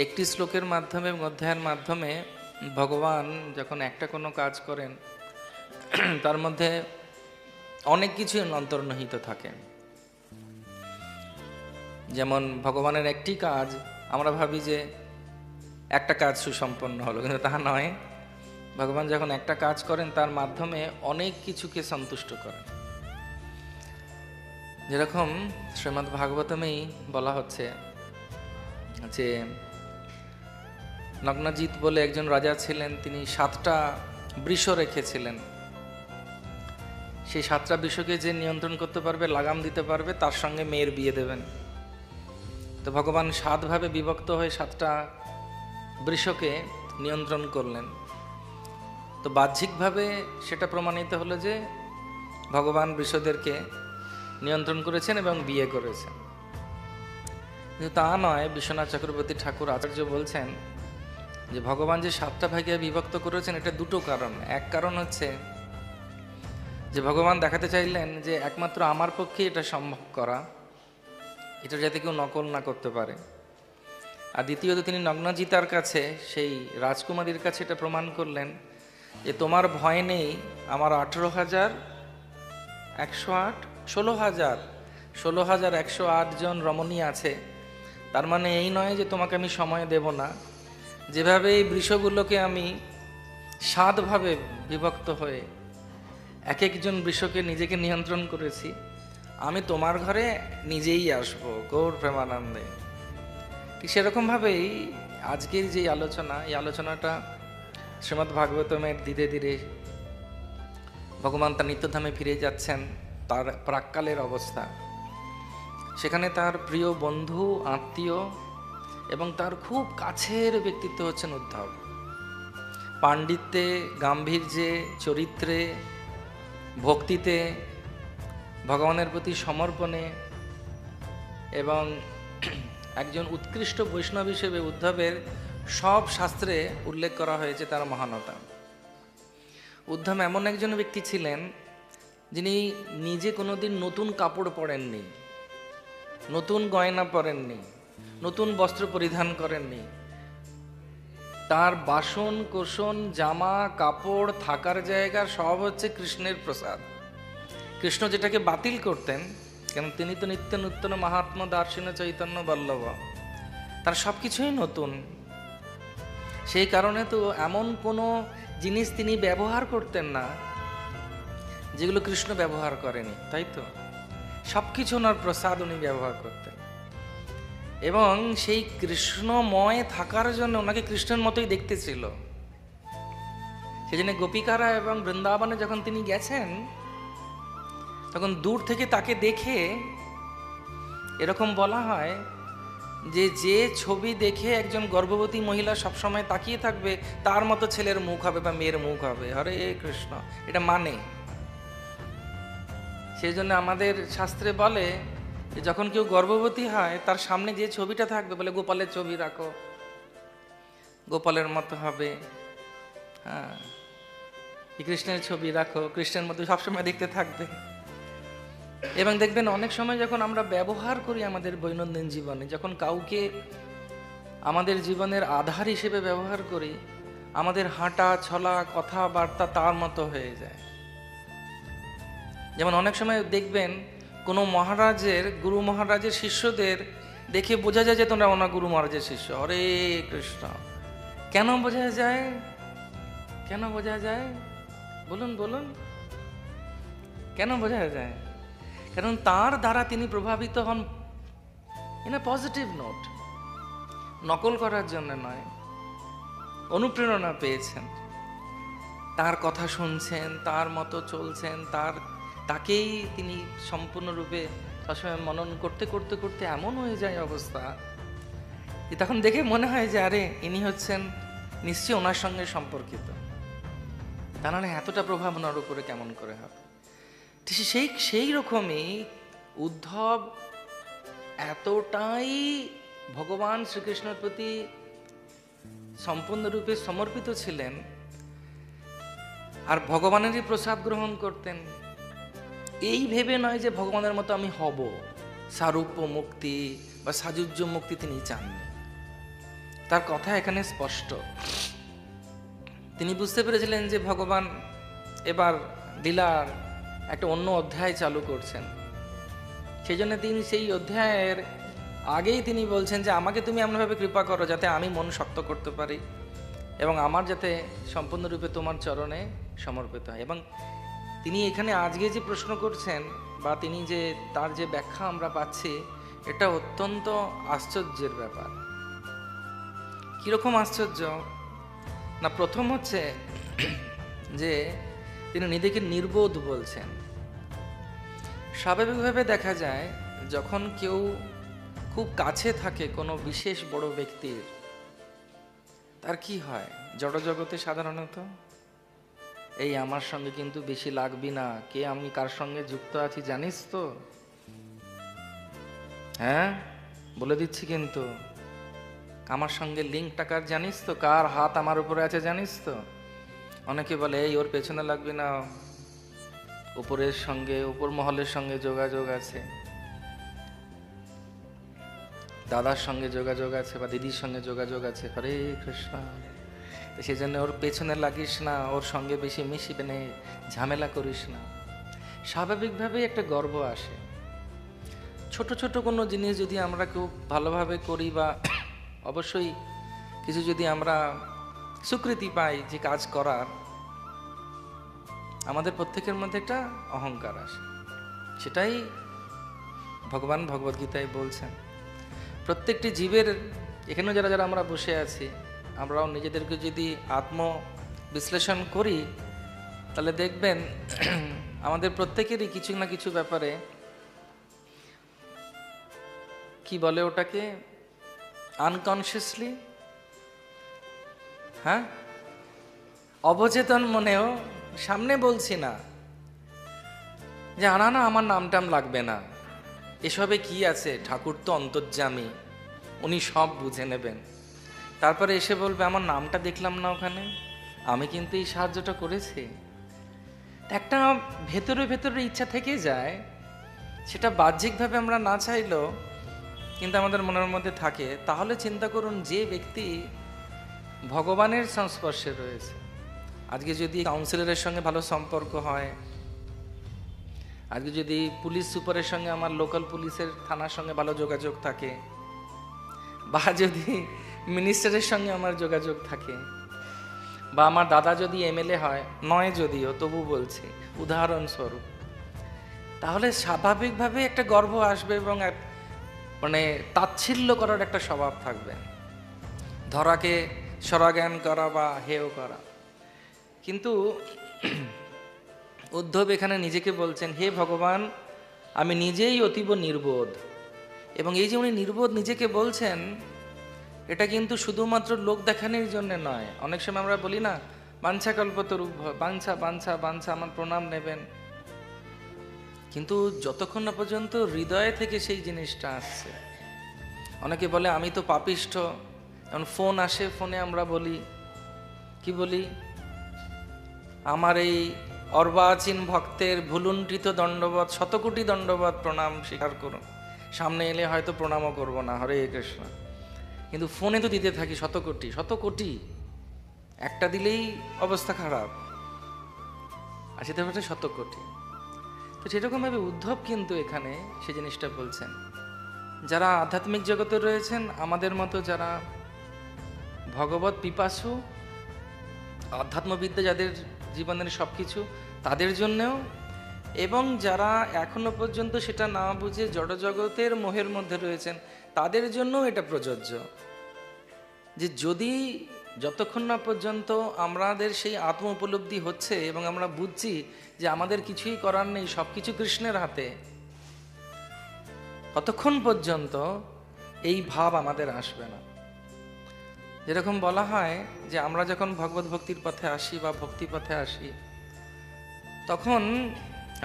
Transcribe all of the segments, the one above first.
একটি শ্লোকের মাধ্যমে এবং অধ্যায়ের মাধ্যমে ভগবান যখন একটা কোনো কাজ করেন তার মধ্যে অনেক কিছুই অন্তর্নিহিত থাকে। যেমন ভগবানের একটি কাজ, আমরা ভাবি যে একটা কাজ সুসম্পন্ন হলো, কিন্তু তা নয়। ভগবান যখন একটা কাজ করেন তার মাধ্যমে অনেক কিছুকে সন্তুষ্ট করেন। যেরকম শ্রীমদ্ ভাগবতমেই বলা হচ্ছে যে নগ্নজিৎ বলে একজন রাজা ছিলেন, তিনি 7টা বৃষ রেখেছিলেন। সেই 7টা বৃষকে যে নিয়ন্ত্রণ করতে পারবে, লাগাম দিতে পারবে, তার সঙ্গে মেয়ের বিয়ে দেবেন। তো ভগবান 7 ভাবে বিভক্ত হয়ে 7টা বৃষকে নিয়ন্ত্রণ করলেন। তো বাহ্যিকভাবে সেটা প্রমাণিত হলো যে ভগবান বৃষদেরকে নিয়ন্ত্রণ করেছেন এবং বিয়ে করেছেন, কিন্তু তা নয়। বিশ্বনাথ চক্রবর্তী ঠাকুর আচার্য বলছেন যে ভগবান যে 7টা ভাগে বিভক্ত করেছেন, এটা দুটো কারণ। এক কারণ হচ্ছে যে ভগবান দেখাতে চাইলেন যে একমাত্র আমার পক্ষে এটা সম্ভব করা, এটা যাতে কেউ নকল না করতে পারে। আর দ্বিতীয়ত তিনি নগ্নজিতার কাছে, সেই রাজকুমারীর কাছে এটা প্রমাণ করলেন যে তোমার ভয় নেই, আমার 18,108 16,108 জন রমণী আছে। তার মানে এই নয় যে তোমাকে আমি সময় দেব না। যেভাবে এই বৃষগুলোকে আমি 7 ভাবে বিভক্ত হয়ে এক একজন বৃষকে নিজেকে নিয়ন্ত্রণ করেছি, আমি তোমার ঘরে নিজেই আসবো গৌর প্রেমানন্দে। ঠিক সেরকমভাবেই আজকের যে আলোচনা, এই আলোচনাটা শ্রীমদ্ ভাগবতমের ধীরে ধীরে ভগবান তার নিত্যধামে ফিরে যাচ্ছেন, তার প্রাক্কালের অবস্থা। সেখানে তার প্রিয় বন্ধু, আত্মীয় এবং তার খুব কাছের ব্যক্তিত্ব হচ্ছেন উদ্ধব। পাণ্ডিত্যে, গাম্ভীর্যে, চরিত্রে, ভক্তিতে, ভগবানের প্রতি সমর্পণে এবং একজন উৎকৃষ্ট বৈষ্ণব হিসেবে উদ্ধবের সব শাস্ত্রে উল্লেখ করা হয়েছে তার মহানতা। উদ্ধব এমন একজন ব্যক্তি ছিলেন যিনি নিজে কোনোদিন নতুন কাপড় পরেননি, নতুন গয়না পরেননি, নতুন বস্ত্র পরিধান করেননি। তার বাসন কোসন, জামা কাপড়, থাকার জায়গা সব হচ্ছে কৃষ্ণের প্রসাদ। কৃষ্ণ যেটাকে বাতিল করতেন, কেন তিনি তো নিত্য নূতন মহাত্মা দার্শিন চৈতন্য বল্লভ, তার সব কিছুই নতুন। সেই কারণে তো এমন কোনো জিনিস তিনি ব্যবহার করতেন না যেগুলো কৃষ্ণ ব্যবহার করেনি, তাই তো? সব কিছু ওনার প্রসাদ উনি ব্যবহার করতেন, এবং সেই কৃষ্ণময় থাকার জন্য ওনাকে কৃষ্ণের মতোই দেখতে ছিল। সেই জন্য গোপিকারা এবং বৃন্দাবনে যখন তিনি গেছেন, তখন দূর থেকে তাকে দেখে এরকম বলা হয় যে যে ছবি দেখে একজন গর্ভবতী মহিলা সবসময় তাকিয়ে থাকবে, তার মতো ছেলের মুখ হবে বা মেয়ের মুখ হবে। হরে কৃষ্ণ, এটা মানে। সেই জন্য আমাদের শাস্ত্রে বলে যে যখন কেউ গর্ভবতী হয়, তার সামনে যে ছবিটা থাকবে, বলে গোপালের ছবি রাখো, গোপালের মতো হবে। হ্যাঁ, কৃষ্ণের ছবি রাখো, কৃষ্ণের মতো সবসময় দেখতে থাকবে। এবং দেখবেন অনেক সময় যখন আমরা ব্যবহার করি আমাদের দৈনন্দিন জীবনে, যখন কাউকে আমাদের জীবনের আধার হিসেবে ব্যবহার করি, আমাদের হাঁটা চলা কথাবার্তা তার মতো হয়ে যায়। যেমন অনেক সময় দেখবেন কোনো মহারাজের, গুরু মহারাজের শিষ্যদের দেখে বোঝা যায় যে তোমরা ওনার গুরু মহারাজের শিষ্য। হরে কৃষ্ণ। কেন বোঝা যায়? কেন বোঝা যায়? বলুন বলুন, কেন বোঝা যায়? কারণ তার দ্বারা তিনি প্রভাবিত হন ইন এ পজিটিভ নোট, নকল করার জন্য নয়, অনুপ্রেরণা পেয়েছেন। তার কথা শুনছেন, তার মতো চলছেন, তাকেই তিনি সম্পূর্ণরূপে সবসময় মনন করতে করতে করতে এমন হয়ে যায় অবস্থা যে তখন দেখে মনে হয় যে আরে ইনি হচ্ছেন নিশ্চয়ই ওনার সঙ্গে সম্পর্কিত, তা নাহলে এতটা প্রভাব ওনার উপরে কেমন করে হবে। সেই রকমই উদ্ধব এতটাই ভগবান শ্রীকৃষ্ণের প্রতি সম্পূর্ণরূপে সমর্পিত ছিলেন, আর ভগবানেরই প্রসাদ গ্রহণ করতেন। এই ভেবে নয় যে ভগবানের মতো আমি হব, সারূপ্য মুক্তি বা সাযুজ্য মুক্তি তিনি চাননি। তার কথা এখানে স্পষ্ট। তিনি বুঝতে পেরেছিলেন যে ভগবান এবার লীলার একটা অন্য অধ্যায় চালু করছেন। সেই জন্য তিনি সেই অধ্যায়ের আগেই তিনি বলছেন যে আমাকে তুমি এমনভাবে কৃপা করো যাতে আমি মন শক্ত করতে পারি এবং আমার যাতে সম্পূর্ণরূপে তোমার চরণে সমর্পিত হয়। এবং তিনি এখানে আজকে যে প্রশ্ন করছেন বা তিনি যে তার যে ব্যাখ্যা আমরা পাচ্ছি, এটা অত্যন্ত আশ্চর্যের ব্যাপার। কীরকম আশ্চর্য না, প্রথম হচ্ছে যে তিনি নিজেকে নির্বোধ বলছেন। স্বাভাবিকভাবে দেখা যায় যখন কেউ খুব কাছে থাকে কোনো বিশেষ বড় ব্যক্তির, তার কি হয় জড়জগতে সাধারণত, এই আমার সঙ্গে কিন্তু বেশি লাগবি না, কে আমি কার সঙ্গে যুক্ত আছি জানিস তো, হ্যাঁ বলে দিচ্ছি কিন্তু, আমার সঙ্গে লিঙ্ক টাকার জানিস তো, কার হাত আমার উপরে আছে জানিস তো। অনেকে বলে এই ওর পেছনে লাগবে না, উপরের সঙ্গে উপর মহলের সঙ্গে যোগাযোগ আছে, দাদার সঙ্গে যোগাযোগ আছে বা দিদির সঙ্গে যোগাযোগ আছে, হরে কৃষ্ণ। তো সেই জন্য ওর পেছনে লাগিস না, ওর সঙ্গে বেশি মিশিবে না, ঝামেলা করিস না। স্বাভাবিকভাবেই একটা গর্ব আসে। ছোট ছোট কোনো জিনিস যদি আমরা খুব ভালোভাবে করি বা অবশ্যই কিছু যদি আমরা স্বীকৃতি পাই যে কাজ করার, আমাদের প্রত্যেকের মধ্যে একটা অহংকার আসে। সেটাই ভগবান ভগবদ্গীতায় বলছেন। প্রত্যেকটি জীবের, এখানেও যারা যারা আমরা বসে আছি, আমরাও নিজেদেরকে যদি আত্ম বিশ্লেষণ করি তাহলে দেখবেন আমাদের প্রত্যেকেরই কিছু না কিছু ব্যাপারে কি বলে ওটাকে, আনকনসিয়াসলি, হ্যাঁ অবচেতন মনেও, সামনে বলছি না যে আনা না আমার নাম টাম লাগবে না, এসবে কি আছে, ঠাকুর তো অন্তর্যামী, উনি সব বুঝে নেবেন। তারপরে এসে বলবে আমার নামটা দেখলাম না ওখানে, আমি কিন্তু এই সাহায্যটা করেছি। একটা ভেতরে ভেতরে ইচ্ছা থেকে যায়, সেটা বাহ্যিকভাবে আমরা না চাইলেও কিন্তু আমাদের মনের মধ্যে থাকে। তাহলে চিন্তা করুন, যে ব্যক্তি ভগবানের সংস্পর্শে রয়েছে, আজকে যদি কাউন্সিলরের সঙ্গে ভালো সম্পর্ক হয়, আজকে যদি পুলিশ সুপারের সঙ্গে আমার লোকাল পুলিশের থানার সঙ্গে ভালো যোগাযোগ থাকে, বা যদি মিনিস্টারের সঙ্গে আমার যোগাযোগ থাকে, বা আমার দাদা যদি এমএলএ হয়, নয় যদিও তবু বলছি উদাহরণস্বরূপ, তাহলে স্বাভাবিকভাবে একটা গর্ব আসবে এবং মানে তাচ্ছিল্য করার একটা স্বভাব থাকবে, ধরাকে স্বরাজ্ঞান করা বা হেয় করা। কিন্তু উদ্ধব এখানে নিজেকে বলছেন, হে ভগবান, আমি নিজেই অতীব নির্বোধ। এবং এই যে উনি নির্বোধ নিজেকে বলছেন, এটা কিন্তু শুধুমাত্র লোক দেখানোর জন্য নয়। অনেক সময় আমরা বলি না, বাঞ্ছা কল্পতরু, বাঞ্ছা বাঞ্ছা বাঞ্ছা, আমার প্রণাম নেবেন, কিন্তু যতক্ষণ না পর্যন্ত হৃদয় থেকে সেই জিনিসটা আসছে। অনেকে বলে আমি তো পাপিষ্ঠ, এখন ফোন আসে, ফোনে আমরা বলি কি বলি, আমার এই অর্বাচীন ভক্তের ভুলুণ্ঠিত দণ্ডবত, শতকোটি দণ্ডবত প্রণাম স্বীকার করুন। সামনে এলে হয়তো প্রণামও করবো না, হরে কৃষ্ণ, কিন্তু ফোনে তো দিতে থাকি শতকোটি শতকোটি, একটা দিলেই অবস্থা খারাপ, আর সেটা হচ্ছে শতকোটি। তো সেরকমভাবে উদ্ধব কিন্তু এখানে সে জিনিসটা বলছেন। যারা আধ্যাত্মিক জগতে রয়েছেন, আমাদের মতো যারা ভগবত পিপাসু, আধ্যাত্মবিদ্যা যাদের জীবনের সব কিছু, তাদের জন্যেও, এবং যারা এখনো পর্যন্ত সেটা না বুঝে জড়জগতের মোহের মধ্যে রয়েছেন, তাদের জন্যও এটা প্রযোজ্য। যে যদি যতক্ষণ না পর্যন্ত আমাদের সেই আত্ম উপলব্ধি হচ্ছে এবং আমরা বুঝছি যে আমাদের কিছুই করার নেই, সব কিছু কৃষ্ণের হাতে, ততক্ষণ পর্যন্ত এই ভাব আমাদের আসবে না। যেরকম বলা হয় যে আমরা যখন ভগবত ভক্তির পথে আসি বা ভক্তি পথে আসি, তখন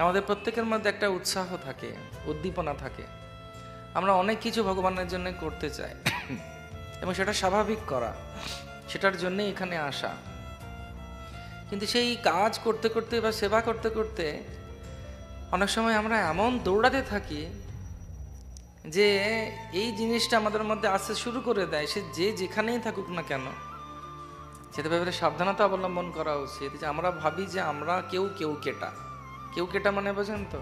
আমাদের প্রত্যেকের মধ্যে একটা উৎসাহ থাকে, উদ্দীপনা থাকে, আমরা অনেক কিছু ভগবানের জন্য করতে চাই এবং সেটা স্বাভাবিক করা, সেটার জন্যে এখানে আসা। কিন্তু সেই কাজ করতে করতে বা সেবা করতে করতে অনেক সময় আমরা এমন দৌড়াতে থাকি যে এই জিনিসটা আমাদের মধ্যে আসতে শুরু করে দেয়, সে যে যেখানেই থাকুক না কেন, সেটা ব্যাপারে সাবধানতা অবলম্বন করা উচিত। যে আমরা ভাবি যে আমরা কেউ কেটা, কেউ কেটা মানে বোঝেন তো,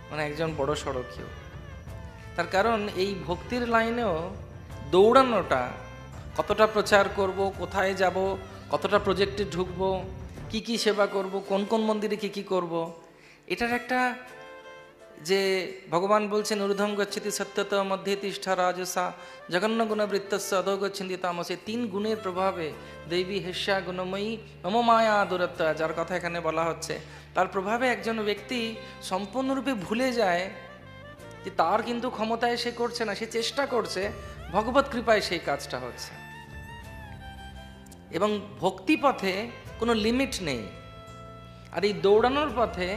মানে একজন বড় সড়ো কেউ। তার কারণ এই ভক্তির লাইনেও দৌড়ানোটা, কতটা প্রচার করব, কোথায় যাব, কতটা প্রজেক্টে ঢুকবো, কি কি সেবা করব, কোন কোন মন্দিরে কি কি করব, এটার একটা যে ভগবান বলছেন ঊর্ধ্বম গচ্ছতি সত্যত মধ্যে তিষ্ঠা রাজসা জঘন্য গুণবৃত্তস্য অধো গচ্ছন্তি তামসে, 3 গুণের প্রভাবে দৈবী হেস্যা গুণময়ী মম মায়া দূরত্বা, যার কথা এখানে বলা হচ্ছে, তার প্রভাবে একজন ব্যক্তি সম্পূর্ণরূপে ভুলে যায় যে তার কিন্তু ক্ষমতায় সে করছে না, সে চেষ্টা করছে, ভগবত কৃপায় সেই কাজটা হচ্ছে। এবং ভক্তি পথে কোনো লিমিট নেই, আর এই দৌড়ানোর পথে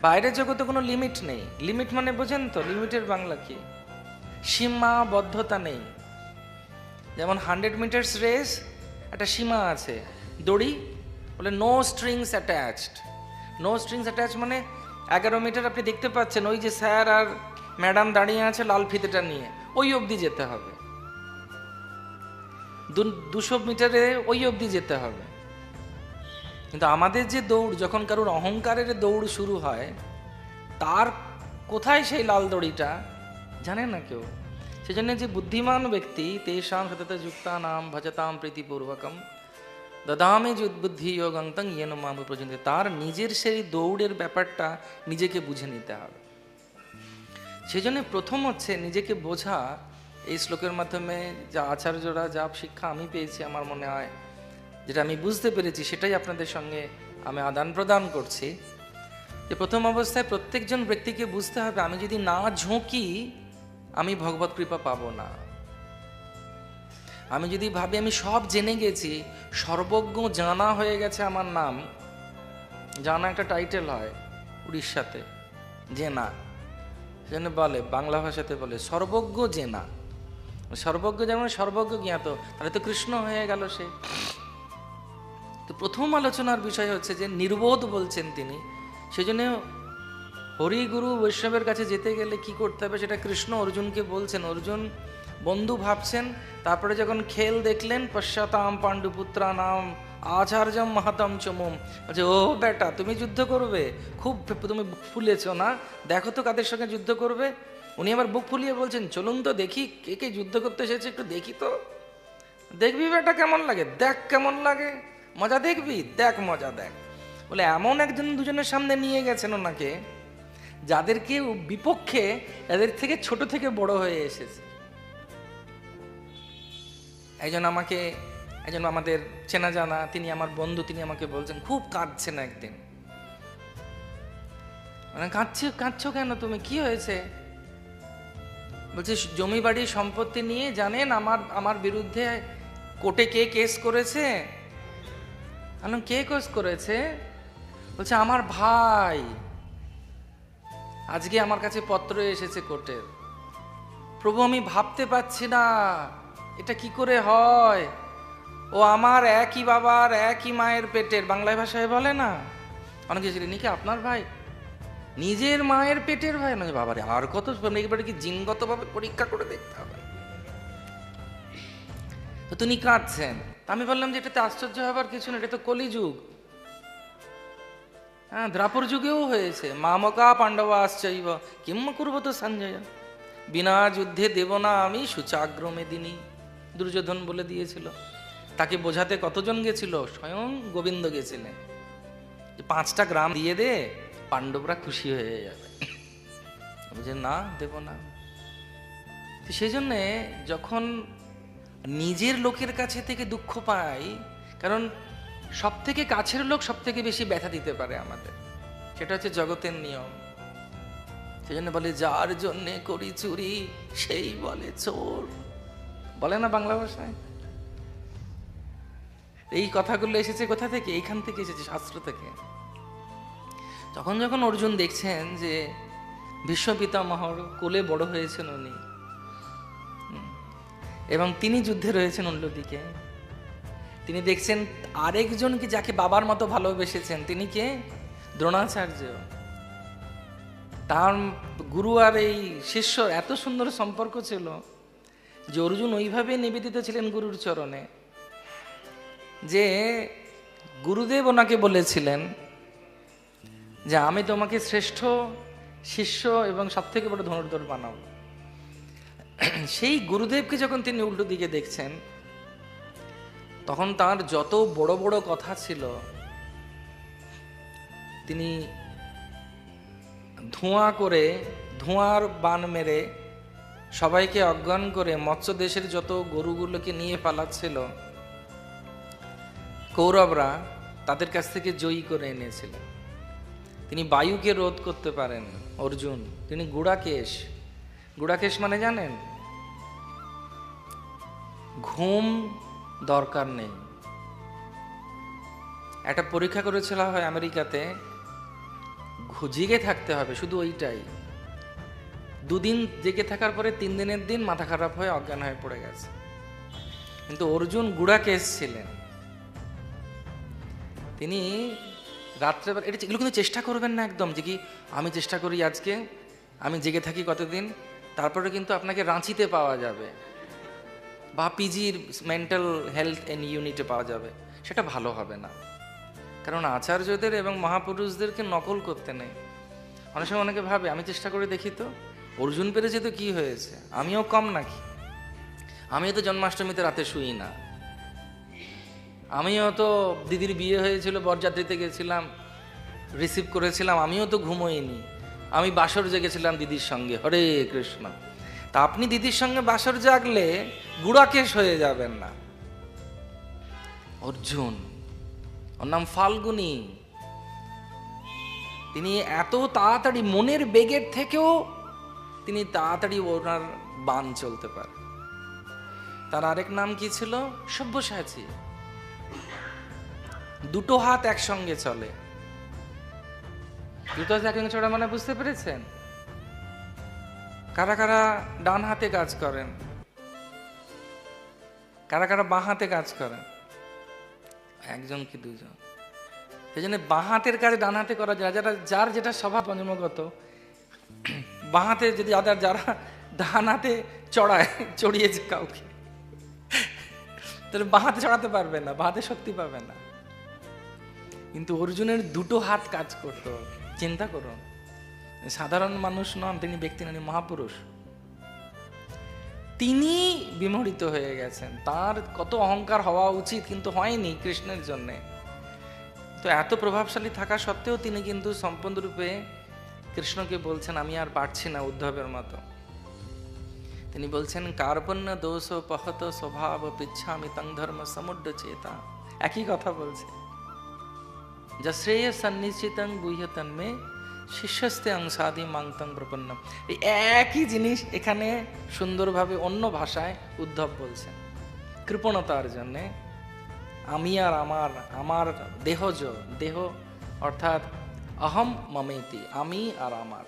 বাইরের জগতে কোনো লিমিট নেই। লিমিট মানে বোঝেন তো, লিমিটের বাংলা কি? সীমাবদ্ধতা নেই। যেমন 100 মিটার্স রেস একটা সীমা আছে, দড়ি বলে no strings attached. No strings attach মানে 11 মিটার আপনি দেখতে পাচ্ছেন ওই যে স্যার আর ম্যাডাম দাঁড়িয়ে আছে লাল ফিতেটা নিয়ে, ওই অবধি যেতে হবে। 200 মিটারে ওই অবধি যেতে হবে। কিন্তু আমাদের যে দৌড়, যখন কারোর অহংকারের দৌড় শুরু হয়, তার কোথায় সেই লাল দড়িটা জানে না কেউ। সেজন্য যে বুদ্ধিমান ব্যক্তি তেষাং সতত যুক্তা নাম ভজতাম প্রীতিপূর্বকম দদামি যুদ্বুদ্ধি যোগং তং ইয়েন মাম পর্যন্ত, তার নিজের সেই দৌড়ের ব্যাপারটা নিজেকে বুঝে নিতে হবে। সেজন্য প্রথম হচ্ছে নিজেকে বোঝা। এই শ্লোকের মাধ্যমে যা আচার্যরা যা শিক্ষা আমি পেয়েছি, আমার মনে হয় যেটা আমি বুঝতে পেরেছি, সেটাই আপনাদের সঙ্গে আমি আদান প্রদান করছি। যে প্রথম অবস্থায় প্রত্যেকজন ব্যক্তিকে বুঝতে হবে, আমি যদি না ঝুঁকি আমি ভগবত কৃপা পাবো না। আমি যদি ভাবি আমি সব জেনে গেছি, সর্বজ্ঞ জানা হয়ে গেছে আমার নাম, জানা একটা টাইটেল হয় উড়িষ্যাতে, জেনা, সেজন্য বলে বাংলা ভাষাতে বলে সর্বজ্ঞ জেনা। সর্বজ্ঞ যেমন সর্বজ্ঞ জ্ঞাত, তাহলে তো কৃষ্ণ হয়ে গেল সে। তো প্রথম আলোচনার বিষয় হচ্ছে যে নির্বোধ বলছেন তিনি। সেজন্য হরি গুরু বৈষ্ণবের কাছে যেতে গেলে কি করতে হবে সেটা কৃষ্ণ অর্জুনকে বলছেন। অর্জুন বন্ধু ভাবছেন, তারপরে যখন খেল দেখলেন, পশ্চাতাম পাণ্ডুপুত্রা নাম আচার্যম মাহাতম চমুম, বলছে ও বেটা তুমি যুদ্ধ করবে, খুব তুমি বুক ফুলেছ না, দেখো তো কাদের সঙ্গে যুদ্ধ করবে। উনি আবার বুক ফুলিয়ে বলছেন চলুন তো দেখি কে কে যুদ্ধ করতে এসেছে, একটু দেখি তো। দেখবি বেটা কেমন লাগে, দেখ কেমন লাগে, মজা দেখবি, দেখ মজা দেখ। বলে এমন একজন দুজনের সামনে নিয়ে গেছেন ওনাকে, যাদেরকে বিপক্ষে এদের থেকে ছোট থেকে বড় হয়ে এসেছে। একজন আমাদের চেনা জানা, তিনি আমার বন্ধু, তিনি আমাকে বলছেন খুব কাঁদছেন একদিন। মানে কাঁদছো কেন তুমি, কি হয়েছে? বলছে জমি বাড়ি সম্পত্তি নিয়ে জানেন আমার বিরুদ্ধে কোর্টে কে কেস করেছে। কে কেস করেছে? বলছে আমার ভাই, আজকে আমার কাছে পত্র এসেছে কোর্টের। প্রভু আমি ভাবতে পারছি না এটা কি করে হয়, ও আমার একই বাবার একই মায়ের পেটের, বাংলায় ভাষায় বলে না অনেকে, নাকি আপনার ভাই নিজের মায়ের পেটের ভাই না? বাবারে আর কত, এবারে কি জিনগতভাবে পরীক্ষা করে দেখতে হবে। তো তিনি কাঁদছেন। আমি বললাম যে এটাতে আশ্চর্য হবার কিছু না, এটা তো কলিযুগ। হ্যাঁ, দ্রাপর যুগেও হয়েছে। মামকা পাণ্ডবা আশ্চর্য কিম করবো তো সঞ্জয়, বিনা যুদ্ধে দেব না আমি সুচাগ্রমে দিনী, দুর্যোধন বলে দিয়েছিল। তাকে বোঝাতে কতজন গেছিল? স্বয়ং গোবিন্দ গেছিলেন, যে 5টা গ্রাম দিয়ে দে, পাণ্ডবরা খুশি হয়ে যাবে। বুঝে না, দেব না। সেই জন্যে যখন নিজের লোকের কাছে থেকে দুঃখ পাই, কারণ সব থেকে কাছের লোক সব থেকে বেশি ব্যথা দিতে পারে আমাদের, সেটা হচ্ছে জগতের নিয়ম। সেই জন্য বলে যার জন্যে করি চুরি সেই বলে চোর, বলে না বাংলা ভাষায়। এই কথাগুলো এসেছে কোথা থেকে? এইখান থেকে এসেছে, শাস্ত্র থেকে। যখন অর্জুন দেখছেন যে ভীষ্ম পিতামহর কোলে বড় হয়েছেন উনি, এবং তিনি যুদ্ধে রয়েছেন অন্যদিকে, তিনি দেখছেন আরেকজনকে যাকে বাবার মতো ভালোবেসেছেন, তিনি কে? দ্রোণাচার্য। তার গুরু আর এই শিষ্য এত সুন্দর সম্পর্ক ছিল যে অর্জুন ওইভাবে নিবেদিত ছিলেন গুরুর চরণে যে গুরুদেব ওনাকে বলেছিলেন যে আমি তোমাকে শ্রেষ্ঠ শিষ্য এবং সব থেকে বড় ধনুর্ধর বানাবো। সেই গুরুদেবকে যখন তিনি উল্টো দিকে দেখছেন, তখন তার যত বড় বড় কথা ছিল তিনি ধোঁয়ার বান মেরে সবাইকে অজ্ঞান করে মৎস্য দেশের যত গরুগুলোকে নিয়ে পালাচ্ছিল কৌরবরা, তাদের কাছ থেকে জয়ী করে এনেছিলেন। তিনি বায়ুকে রোধ করতে পারেন অর্জুন। তিনি গুড়াকেশ। গুড়াকেশ মানে জানেন? ঘুম দরকার নেই। একটা পরীক্ষা করেছিল হয় আমেরিকাতে, জেগে থাকতে হবে শুধু ওইটাই। 2 দিন জেগে থাকার পরে 3 দিনের দিন মাথা খারাপ হয়ে অজ্ঞান হয়ে পড়ে গেছে। কিন্তু অর্জুন গুড়াকেশ ছিলেন। তিনি রাত্রেবেলা, এগুলো কিন্তু চেষ্টা করবেন না একদম যে কি আমি চেষ্টা করি আজকে আমি জেগে থাকি কতদিন, তারপরে কিন্তু আপনাকে রাঁচিতে পাওয়া যাবে বা পিজির মেন্টাল হেলথ এন্ড ইউনিটে পাওয়া যাবে, সেটা ভালো হবে না। কারণ আচার্যদের এবং মহাপুরুষদেরকে নকল করতে নেই। অনেক সময় অনেকে ভাবে আমি চেষ্টা করে দেখি তো, অর্জুন পেরেছে তো কি হয়েছে, আমিও কম নাকি? আমিও তো জন্মাষ্টমীতে রাতে শুই না, আমিও তো দিদির বিয়ে হয়েছিল বরযাত্রীতে গেছিলাম, রিসিভ করেছিলাম, আমিও তো ঘুমোইনি, আমি বাসর জেগেছিলাম দিদির সঙ্গে। হরে কৃষ্ণ। তা আপনি দিদির সঙ্গে বাসর জাগলে গুড়াকেশ হয়ে যাবেন না। অর্জুন, ওর নাম ফাল্গুনী, তিনি এত তাড়াতাড়ি মনের বেগের থেকেও তিনি তাড়াতাড়ি ওনার বান চলতে পারে। তার আরেক নাম কি ছিল? সব্যসাচী। 2 হাত একসঙ্গে চলে। 2 হাত একসঙ্গে চড়া মানে বুঝতে পেরেছেন? কারা কারা ডান হাতে কাজ করেন, কারা কারা বাঁ হাতে কাজ করেন? 1জন কি 2জন? সেই জন্য বাঁ হাতের কাজ ডান হাতে করা যায়। যার যেটা স্বভাব জন্মগত, বাঁ হাতে যদি যারা ডান হাতে চড়িয়েছে কাউকে, তাহলে বাঁ হাতে চড়াতে পারবে না, বাঁ হাতে শক্তি পাবে না। কিন্তু অর্জুনের 2 হাত কাজ করতো। চিন্তা করুন, সাধারণ মানুষ নন তিনি, ব্যক্তি নন, মহাপুরুষ। তিনি বিমোহিত হয়ে গেছেন। তার কত অহংকার হওয়া উচিত, কিন্তু হয়নি কৃষ্ণের জন্যে। তো এত প্রভাবশালী থাকা সত্ত্বেও তিনি কিন্তু সম্পূর্ণরূপে কৃষ্ণকে বলছেন আমি আর পারছি না, উদ্ধবের মতো। তিনি বলছেন কার্পণ্য দোষ পহত স্বভাব পিচ্ছামি তং ধর্ম সমুড্ড চেতা। একই কথা বলছে, যা শ্রেয় সন্নিশ্চিতং গুহ্যতন্মে শিষ্যস্তে অংশাদি মাংতং প্রপন্নম। এই একই জিনিস এখানে সুন্দরভাবে অন্য ভাষায় উদ্ধব বলছেন। কৃপণতার জন্যে আমি আর আমার দেহ অর্থাৎ অহম মমেতি, আমি আর আমার,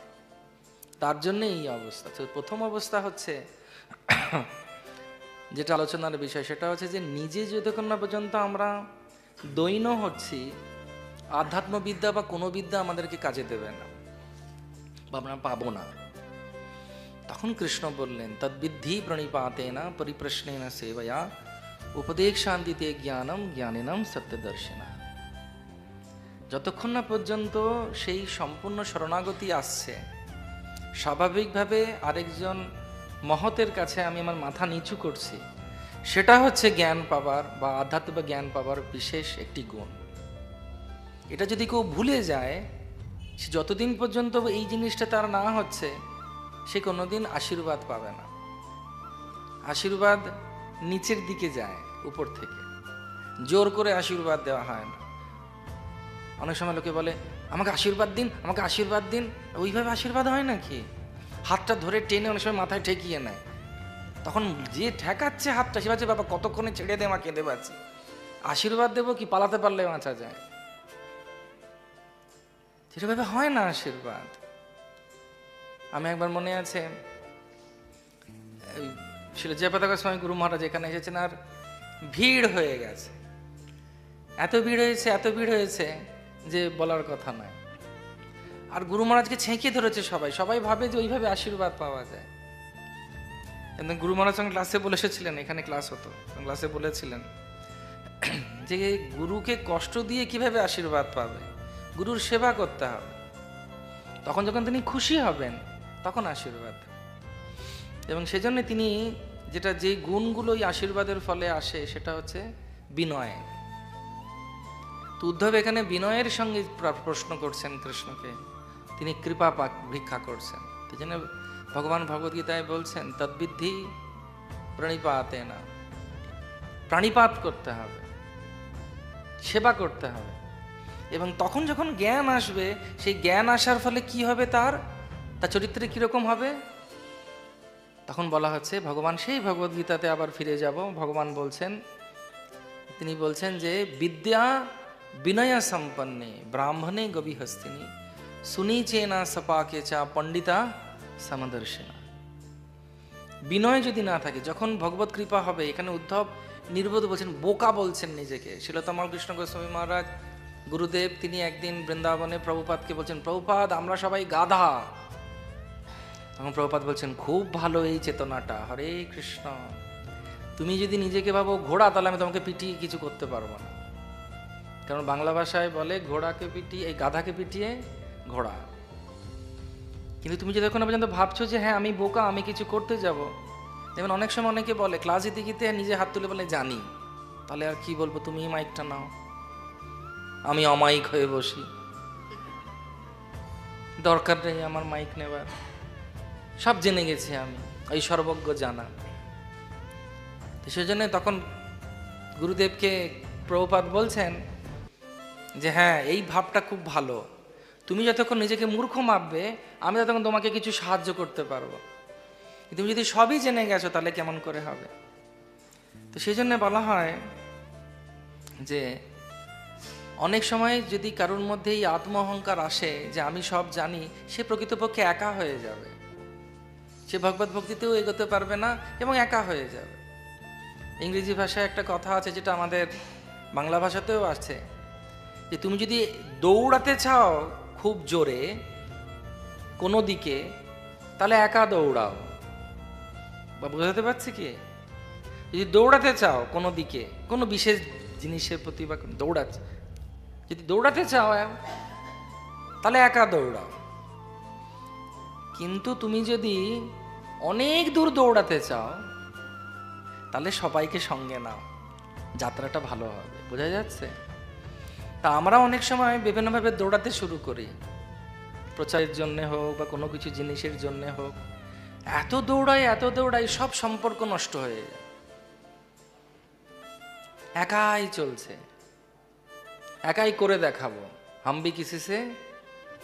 তার জন্য এই অবস্থা। প্রথম অবস্থা হচ্ছে যেটা আলোচনার বিষয়, সেটা হচ্ছে যে নিজে যতক্ষণ না পর্যন্ত আমরা দৈন হচ্ছি, আধ্যাত্মবিদ্যা বা কোনো বিদ্যা আমাদেরকে কাজে দেবে না বা আমরা পাবো না। তখন কৃষ্ণ বললেন তদ্বিদ্ধি প্রণিপাতেনা পরিপ্রশ্নেন সেবয়া উপদেশান্তিতে জ্ঞানম জ্ঞানিনম সত্যদর্শিনা। যতক্ষণ না পর্যন্ত সেই সম্পূর্ণ শরণাগতি আসছে, স্বাভাবিকভাবে আরেকজন মহতের কাছে আমি আমার মাথা নিচু করছি, সেটা হচ্ছে জ্ঞান পাবার বা আধ্যাত্মিক জ্ঞান পাবার বিশেষ একটি গুণ। এটা যদি কেউ ভুলে যায়, সে যতদিন পর্যন্ত এই জিনিসটা তার না হচ্ছে, সে কোনোদিন আশীর্বাদ পাবে না। আশীর্বাদ নিচের দিকে যায়, উপর থেকে জোর করে আশীর্বাদ দেওয়া হয় না। অনেক সময় লোকে বলে আমাকে আশীর্বাদ দিন, আমাকে আশীর্বাদ দিন। ওইভাবে আশীর্বাদ হয় নাকি? হাতটা ধরে টেনে অনেক সময় মাথায় ঠেকিয়ে নেয়, তখন যে ঠেকাচ্ছে হাতটা সে ভাবছে বাবা কতক্ষণে ছেড়ে দে, আমাকে কেঁদে পাচ্ছি। আশীর্বাদ দেবো কি? পালাতে পারলে বাঁচা যায়। সেভাবে হয় না আশীর্বাদ। আমি একবার মনে আছে জয়পতাকার স্বামী গুরু মহারাজ এখানে এসেছেন, আর ভিড় হয়ে গেছে, এত ভিড় হয়েছে যে বলার কথা নয়। আর গুরু মহারাজকে ছেঁকে ধরেছে সবাই, সবাই ভাবে যে ওইভাবে আশীর্বাদ পাওয়া যায়। কিন্তু গুরু মহারাজ যখন ক্লাসে বলে এসেছিলেন, এখানে ক্লাস হতো, ক্লাসে বলেছিলেন যে গুরুকে কষ্ট দিয়ে কিভাবে আশীর্বাদ পাবে, গুরুর সেবা করতে হবে, তখন যখন তিনি খুশি হবেন তখন আশীর্বাদ। এবং সেজন্য তিনি যে গুণগুলো এই আশীর্বাদের ফলে আসে সেটা হচ্ছে বিনয়। তো উদ্ধব এখানে বিনয়ের সঙ্গে প্রশ্ন করছেন কৃষ্ণকে, তিনি কৃপা ভিক্ষা করছেন। সেই জন্য ভগবান ভগবদ্গীতায় বলছেন তদ্বিদ্ধি প্রণিপাতে না, প্রাণিপাত করতে হবে, সেবা করতে হবে। এবং তখন যখন জ্ঞান আসবে, সেই জ্ঞান আসার ফলে কি হবে, তার চরিত্রে কিরকম হবে, তখন বলা হচ্ছে ভগবান সেই ভগবদ্গীতাতে আবার ফিরে যাব। ভগবান বলছেন, তিনি বলছেন যে বিদ্যা বিনয় সম্পন্নে ব্রাহ্মণে গভীহস্তিনী সুনীচেনা সপাকে চা পণ্ডিতা সমদর্শিনা। বিনয় যদি না থাকে, যখন ভগবত কৃপা হবে, এখানে উদ্ধব নির্বোধ বলছেন, বোকা বলছেন নিজেকে। শিলতমল কৃষ্ণ গোস্বামী মহারাজ গুরুদেব তিনি একদিন বৃন্দাবনে প্রভুপাদকে বলছেন, প্রভুপাদ আমরা সবাই গাধা। তখন প্রভুপাদ বলছেন, খুব ভালো এই চেতনাটা, হরে কৃষ্ণ। তুমি যদি নিজেকে ভাবো ঘোড়া, তাহলে আমি তোমাকে পিটিয়ে কিছু করতে পারবো না। কারণ বাংলা ভাষায় বলে ঘোড়াকে পিটিয়ে, এই গাধাকে পিটিয়ে ঘোড়া। কিন্তু তুমি যদি এখন পর্যন্ত ভাবছো যে হ্যাঁ আমি বোকা, আমি কিছু করতে যাব, যেমন অনেক সময় অনেকে বলে ক্লাস দিতে গিয়ে নিজে হাত তুলে বলে জানি, তাহলে আর কি বলবো, তুমি মাইকটা নাও, আমি অমাইক হয়ে বসি, দরকার নেই আমার মাইক নেবার, সব জেনে গেছি আমি, ওই সর্বজ্ঞ জানা। তো সেজন্য তখন গুরুদেবকে প্রভুপাদ বলছেন যে হ্যাঁ এই ভাবটা খুব ভালো, তুমি যতক্ষণ নিজেকে মূর্খ মাপবে, আমি ততক্ষণ তোমাকে কিছু সাহায্য করতে পারবো। তুমি যদি সবই জেনে গেছো তাহলে কেমন করে হবে। তো সেই জন্য বলা হয় যে অনেক সময় যদি কারোর মধ্যে এই আত্ম অহংকার আসে যে আমি সব জানি, সে প্রকৃতপক্ষে একা হয়ে যাবে, সে ভগবত ভক্তিতেও এগোতে পারবে না এবং একা হয়ে যাবে। ইংরেজি ভাষায় একটা কথা আছে, যেটা আমাদের বাংলা ভাষাতেও আছে, যে তুমি যদি দৌড়াতে চাও খুব জোরে কোনো দিকে, তাহলে একা দৌড়াও। বা বোঝাতে পারছি কি? যদি দৌড়াতে চাও কোনো দিকে, কোনো বিশেষ জিনিসের প্রতি, বা দৌড়াচ্ছে, যদি দৌড়াতে চাও তাহলে একা দৌড়াও। কিন্তু তুমি যদি অনেক দূর দৌড়াতে চাও তাহলে সবাইকে সঙ্গে নাও, যাত্রাটা ভালো হবে। বোঝা যাচ্ছে? তা আমরা অনেক সময় বিভিন্নভাবে দৌড়াতে শুরু করি, প্রচারের জন্যে হোক বা কোনো কিছু জিনিসের জন্যে হোক, এত দৌড়াই সব সম্পর্ক নষ্ট হয়ে যায়, একাই চলছে, একাই করে দেখাবো, হামবি কিসি সে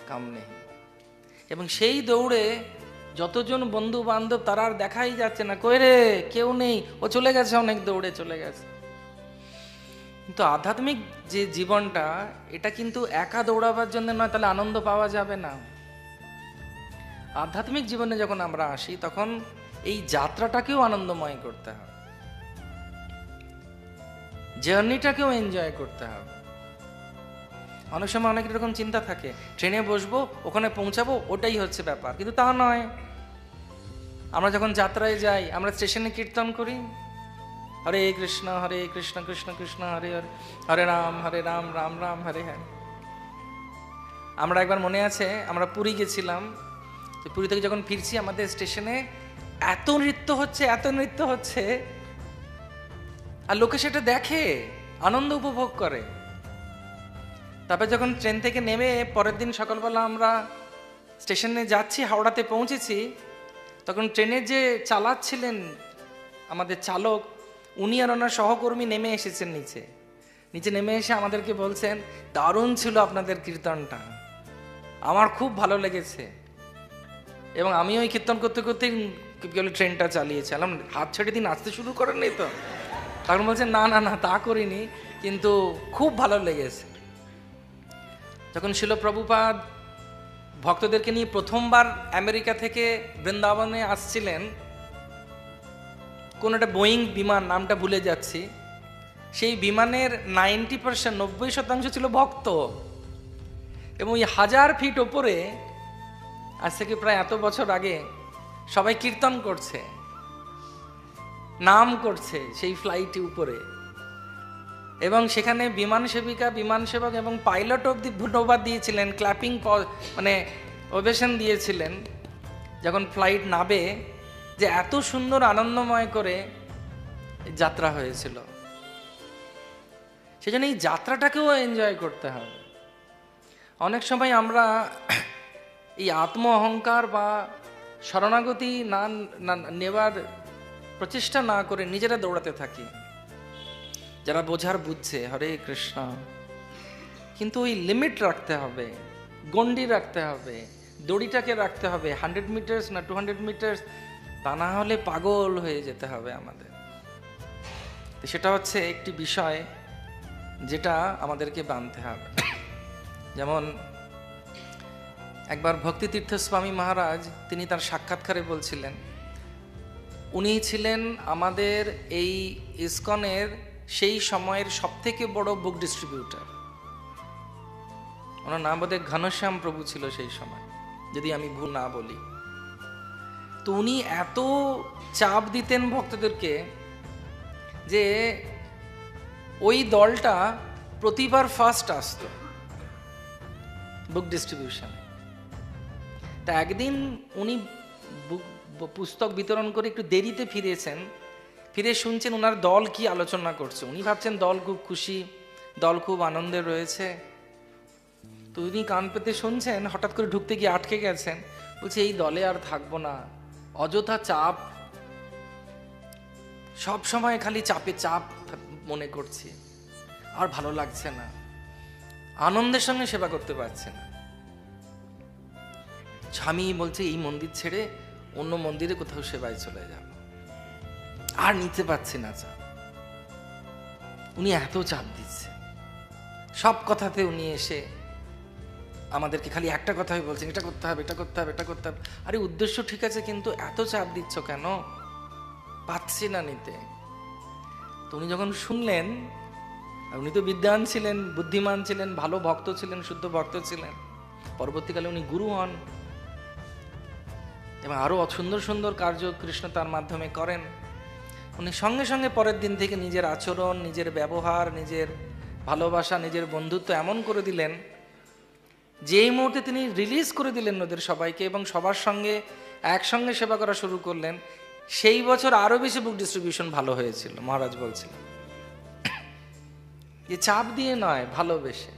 কাম নেই। এবং সেই দৌড়ে যতজন বন্ধু বান্ধব তারা আর দেখাই যাচ্ছে না, কই রে কেউ নেই, ও চলে গেছে, অনেক দৌড়ে চলে গেছে। কিন্তু আধ্যাত্মিক যে জীবনটা, এটা কিন্তু একা দৌড়াবার জন্য নয়, তাহলে আনন্দ পাওয়া যাবে না। আধ্যাত্মিক জীবনে যখন আমরা আসি, তখন এই যাত্রাটাকেও আনন্দময় করতে হবে, জার্নিটাকেও এনজয় করতে হবে। অনেক সময় অনেক রকম চিন্তা থাকে, ট্রেনে বসবো, ওখানে পৌঁছাবো, ওটাই হচ্ছে ব্যাপার। কিন্তু তা নয়। আমরা যখন যাত্রায় যাই, আমরা স্টেশনে কীর্তন করি, হরে কৃষ্ণ কৃষ্ণ কৃষ্ণ হরে হরে, হরে রাম রাম রাম হরে হরে। আমরা একবার মনে আছে, আমরা পুরী গেছিলাম, তো পুরী থেকে যখন ফিরছি, আমাদের স্টেশনে এত নৃত্য হচ্ছে, আর লোকে সেটা দেখে, আনন্দ উপভোগ করে। তারপর যখন ট্রেন থেকে নেমে পরের দিন সকালবেলা আমরা স্টেশনে যাচ্ছি, হাওড়াতে পৌঁছেছি, তখন ট্রেনের যে চালাচ্ছিলেন আমাদের চালক, উনি আর ওনার সহকর্মী নেমে এসেছেন নিচে নেমে এসে আমাদেরকে বলছেন, দারুণ ছিল আপনাদের কীর্তনটা, আমার খুব ভালো লেগেছে। এবং আমি ওই কীর্তন করতে করতেই ট্রেনটা চালিয়েছিলাম, হাত ছেড়ে দিন নাচতে শুরু করেননি তো? তখন বলছেন না না না, তা করিনি, কিন্তু খুব ভালো লেগেছে। যখন শিল প্রভুপাদ ভক্তদেরকে নিয়ে প্রথমবার আমেরিকা থেকে বৃন্দাবনে আসছিলেন, কোন একটা বোয়িং বিমান, নামটা ভুলে যাচ্ছি, সেই বিমানের 90% ছিল ভক্ত। এবং ওই 1000 ফিট ওপরে, আজ থেকে প্রায় এত বছর আগে, সবাই কীর্তন করছে, নাম করছে সেই ফ্লাইটে উপরে। এবং সেখানে বিমান সেবিকা, বিমান সেবক এবং পাইলট অব্দি ধন্যবাদ দিয়েছিলেন, ক্ল্যাপিং মানে ওভেশন দিয়েছিলেন যখন ফ্লাইট নাবে, যে এত সুন্দর আনন্দময় করে যাত্রা হয়েছিল। সেজন্য এই যাত্রাটাকেও এনজয় করতে হবে। অনেক সময় আমরা এই আত্ম অহংকার বা শরণাগতি না নেবার প্রচেষ্টা না করে নিজেরা দৌড়াতে থাকি। যারা বোঝার বুঝছে, হরে কৃষ্ণ, কিন্তু ওই লিমিট রাখতে হবে, গণ্ডি রাখতে হবে, দড়িটাকে রাখতে হবে। 100 মিটার্স না 200 মিটার্স, তা না হলে পাগল হয়ে যেতে হবে আমাদের। সেটা হচ্ছে একটি বিষয় যেটা আমাদেরকে বানতে হবে। যেমন একবার ভক্তিতীর্থ স্বামী মহারাজ, তিনি তার সাক্ষাৎকারে বলছিলেন, উনি ছিলেন আমাদের এই ইসকনের সেই সময়ের সবথেকে বড় বুক ডিস্ট্রিবিউটার। ওনার নাম বোধহয় ঘনশ্যাম প্রভু ছিল সেই সময়, যদি আমি ভুল না বলি। তো উনি এত চাপ দিতেন ভক্তদেরকে যে ওই দলটা প্রতিবার ফার্স্ট আসতো বুক ডিস্ট্রিবিউশনে। তা একদিন উনি পুস্তক বিতরণ করে একটু দেরিতে ফিরেছেন, ফিরে শুনছেন ওনার দল কি আলোচনা করছে। উনি ভাবছেন দল খুব খুশি, দল খুব আনন্দে রয়েছে। তো উনি কান পেতে শুনছেন, হঠাৎ করে ঢুকতে গিয়ে আটকে গেছেন। বলছে এই দলে আর থাকবো না, অযথা চাপ, সব সময় খালি চাপে চাপ মনে করছি, আর ভালো লাগছে না, আনন্দের সঙ্গে সেবা করতে পারছে না। স্বামী বলছে এই মন্দির ছেড়ে অন্য মন্দিরে কোথাও সেবায় চলে যাব, আর নিতে পারছি না চাপ। উনি এত চাপ দিচ্ছে, সব কথাতে উনি এসে আমাদেরকে খালি একটা কথাই বলছেন, এটা করতে হবে, এটা করতে হবে, এটা করতে হবে। আরে উদ্দেশ্য ঠিক আছে, কিন্তু এত চাপ দিচ্ছ কেন? পাচ্ছি না নিতে। তো উনি যখন শুনলেন, উনি তো বিদ্বান ছিলেন, বুদ্ধিমান ছিলেন, ভালো ভক্ত ছিলেন, শুদ্ধ ভক্ত ছিলেন, পরবর্তীকালে উনি গুরু হন এবং আরো সুন্দর সুন্দর কার্য কৃষ্ণ তার মাধ্যমে করেন। উনি সঙ্গে সঙ্গে পরের দিন থেকে নিজের আচরণ, নিজের ব্যবহার, নিজের ভালোবাসা, নিজের বন্ধুত্ব এমন করে দিলেন, যেই মুহূর্তে তিনি রিলিজ করে দিলেন ওদের সবাইকে এবং সবার সঙ্গে একসঙ্গে সেবা করা শুরু করলেন, সেই বছর আরো বেশি বুক ডিস্ট্রিবিউশন ভালো হয়েছিল। মহারাজ বলছিলেন যে চাপ দিয়ে নয়, ভালোবেসে।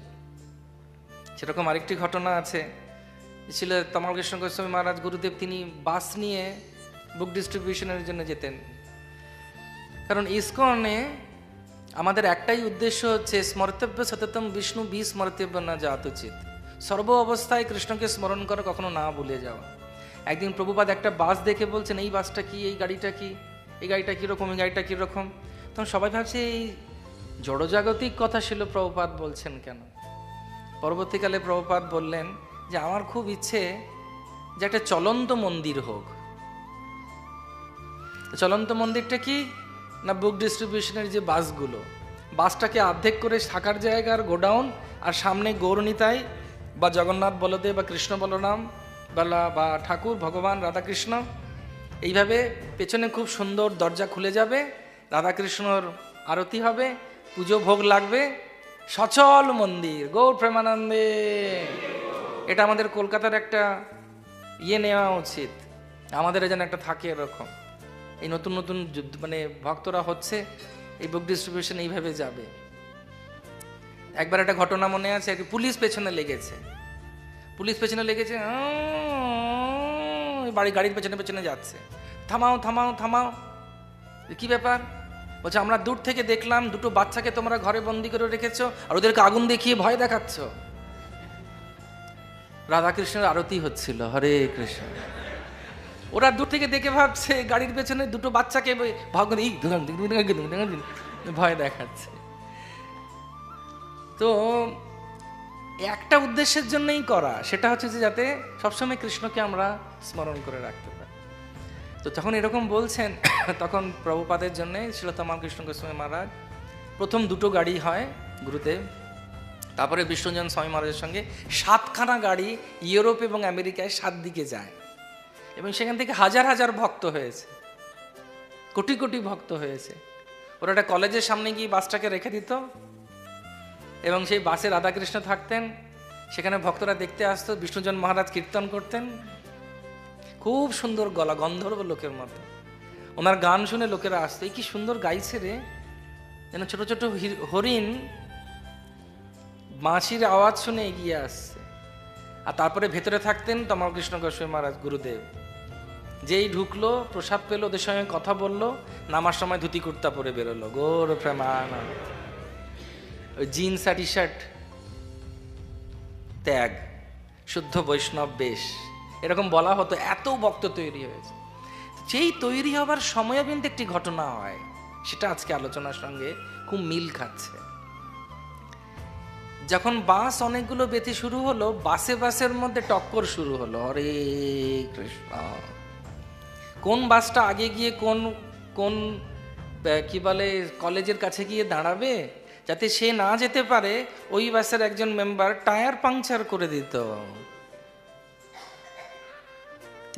সেরকম আরেকটি ঘটনা আছে, ছিল তমাল কৃষ্ণ গোস্বামী মহারাজ গুরুদেব, তিনি বাস নিয়ে বুক ডিস্ট্রিবিউশনের জন্য যেতেন। কারণ ইসকনে আমাদের একটাই উদ্দেশ্য হচ্ছে স্মর্তব্য সততম বিষ্ণু বিস্মর্তব্য না জাত উচিত। সর্ব অবস্থায় কৃষ্ণকে স্মরণ করা, কখনো না ভুলে যাওয়া। একদিন প্রভুপাদ একটা বাস দেখে বলছেন, এই বাসটা কি, এই গাড়িটা কি, এই গাড়িটা কীরকম, এই গাড়িটা কীরকম। তখন সবাই ভাবছে এই জড়জাগতিক কথা ছিল প্রভুপাদ বলছেন কেন। পরবর্তীকালে প্রভুপাদ বললেন যে আমার খুব ইচ্ছে যে একটা চলন্ত মন্দির হোক। চলন্ত মন্দিরটা কি না, বুক ডিস্ট্রিবিউশনের যে বাসগুলো, বাসটাকে অর্ধেক করে থাকার জায়গার গোডাউন, আর সামনে গৌরনিতাই বা জগন্নাথ বলদেব বা কৃষ্ণ বলরাম বা ঠাকুর ভগবান রাধাকৃষ্ণ, এইভাবে পেছনে খুব সুন্দর দরজা খুলে যাবে, রাধাকৃষ্ণর আরতি হবে, পুজো ভোগ লাগবে, সচল মন্দির, গৌর প্রেমানন্দে। এটা আমাদের কলকাতার একটা নেওয়া উচিত, আমাদের যেন একটা থাকে এরকম। এই নতুন নতুন মানে ভক্তরা হচ্ছে, এই বুক ডিস্ট্রিবিউশন এইভাবে যাবে। একবার একটা ঘটনা মনে আছে, পুলিশ পেছনে লেগেছে, গাড়ির পেছনে পেছনে যাচ্ছে, থামাও থামাও থামাও, কি ব্যাপার? বলছে আমরা দূর থেকে দেখলাম দুটো বাচ্চাকে তোমরা ঘরে বন্দি করে রেখেছো আর ওদেরকে আগুন দেখিয়ে ভয় দেখাচ্ছ। রাধাকৃষ্ণের আরতি হচ্ছিল, হরে কৃষ্ণ। ওরা দূর থেকে দেখে ভাবছে গাড়ির পেছনে দুটো বাচ্চাকে ভয় দেখাচ্ছে। তো একটা উদ্দেশ্যের জন্যই করা, সেটা হচ্ছে যে যাতে সবসময় কৃষ্ণকে আমরা স্মরণ করে রাখতে পারি। তো তখন এরকম বলছেন, তখন প্রভুপাদের জন্যে শ্রীল তমাল কৃষ্ণ গোস্বামী মহারাজ প্রথম দুটো গাড়ি হয় গুরুদেব, তারপরে বিষ্ণুজন স্বামী মহারাজের সঙ্গে 7খানা গাড়ি ইউরোপ এবং আমেরিকায় 7 দিকে যায়, এবং সেখান থেকে হাজার হাজার ভক্ত হয়েছে, কোটি কোটি ভক্ত হয়েছে। ওরা একটা কলেজের সামনে গিয়ে বাসটাকে রেখে দিত, এবং সেই বাসে রাধাকৃষ্ণ থাকতেন, সেখানে ভক্তরা দেখতে আসতো, বিষ্ণুজন মহারাজ কীর্তন করতেন, খুব সুন্দর গলা, গন্ধর্ব লোকের মতো। ওনার গান শুনে লোকেরা আসতো, এই কি সুন্দর গাইছে রে, যেন ছোট ছোট হরিণ বাঁশির আওয়াজ শুনে এগিয়ে আসছে। আর তারপরে ভেতরে থাকতেন তমালকৃষ্ণ গোস্বামী মহারাজ, গুরুদেব। যেই ঢুকলো, প্রসাদ পেলো, ওদের সঙ্গে কথা বললো, নামার সময় ধুতি কুর্তা পরে বেরোলো, গৌর প্রেমানন্দ। ওই জিন্স আর টি শার্ট ত্যাগ, শুদ্ধ বৈষ্ণব বেশ, এরকম বলা হতো। এত ভক্ত তৈরি হয়েছে। যেই তৈরি হবার সময়ও কিন্তু একটি ঘটনা হয়, সেটা আজকে আলোচনার সঙ্গে খুব মিল খাচ্ছে। যখন বাস অনেকগুলো বেতে শুরু হলো, বাসের মধ্যে টক্কর শুরু হলো। হরে কৃষ্ণ, কোন বাসটা আগে গিয়ে কোন কি বলে কলেজের কাছে গিয়ে দাঁড়াবে, যাতে সে না যেতে পারে, ওই বাসের একজন মেম্বার টায়ার পাংচার করে দিত।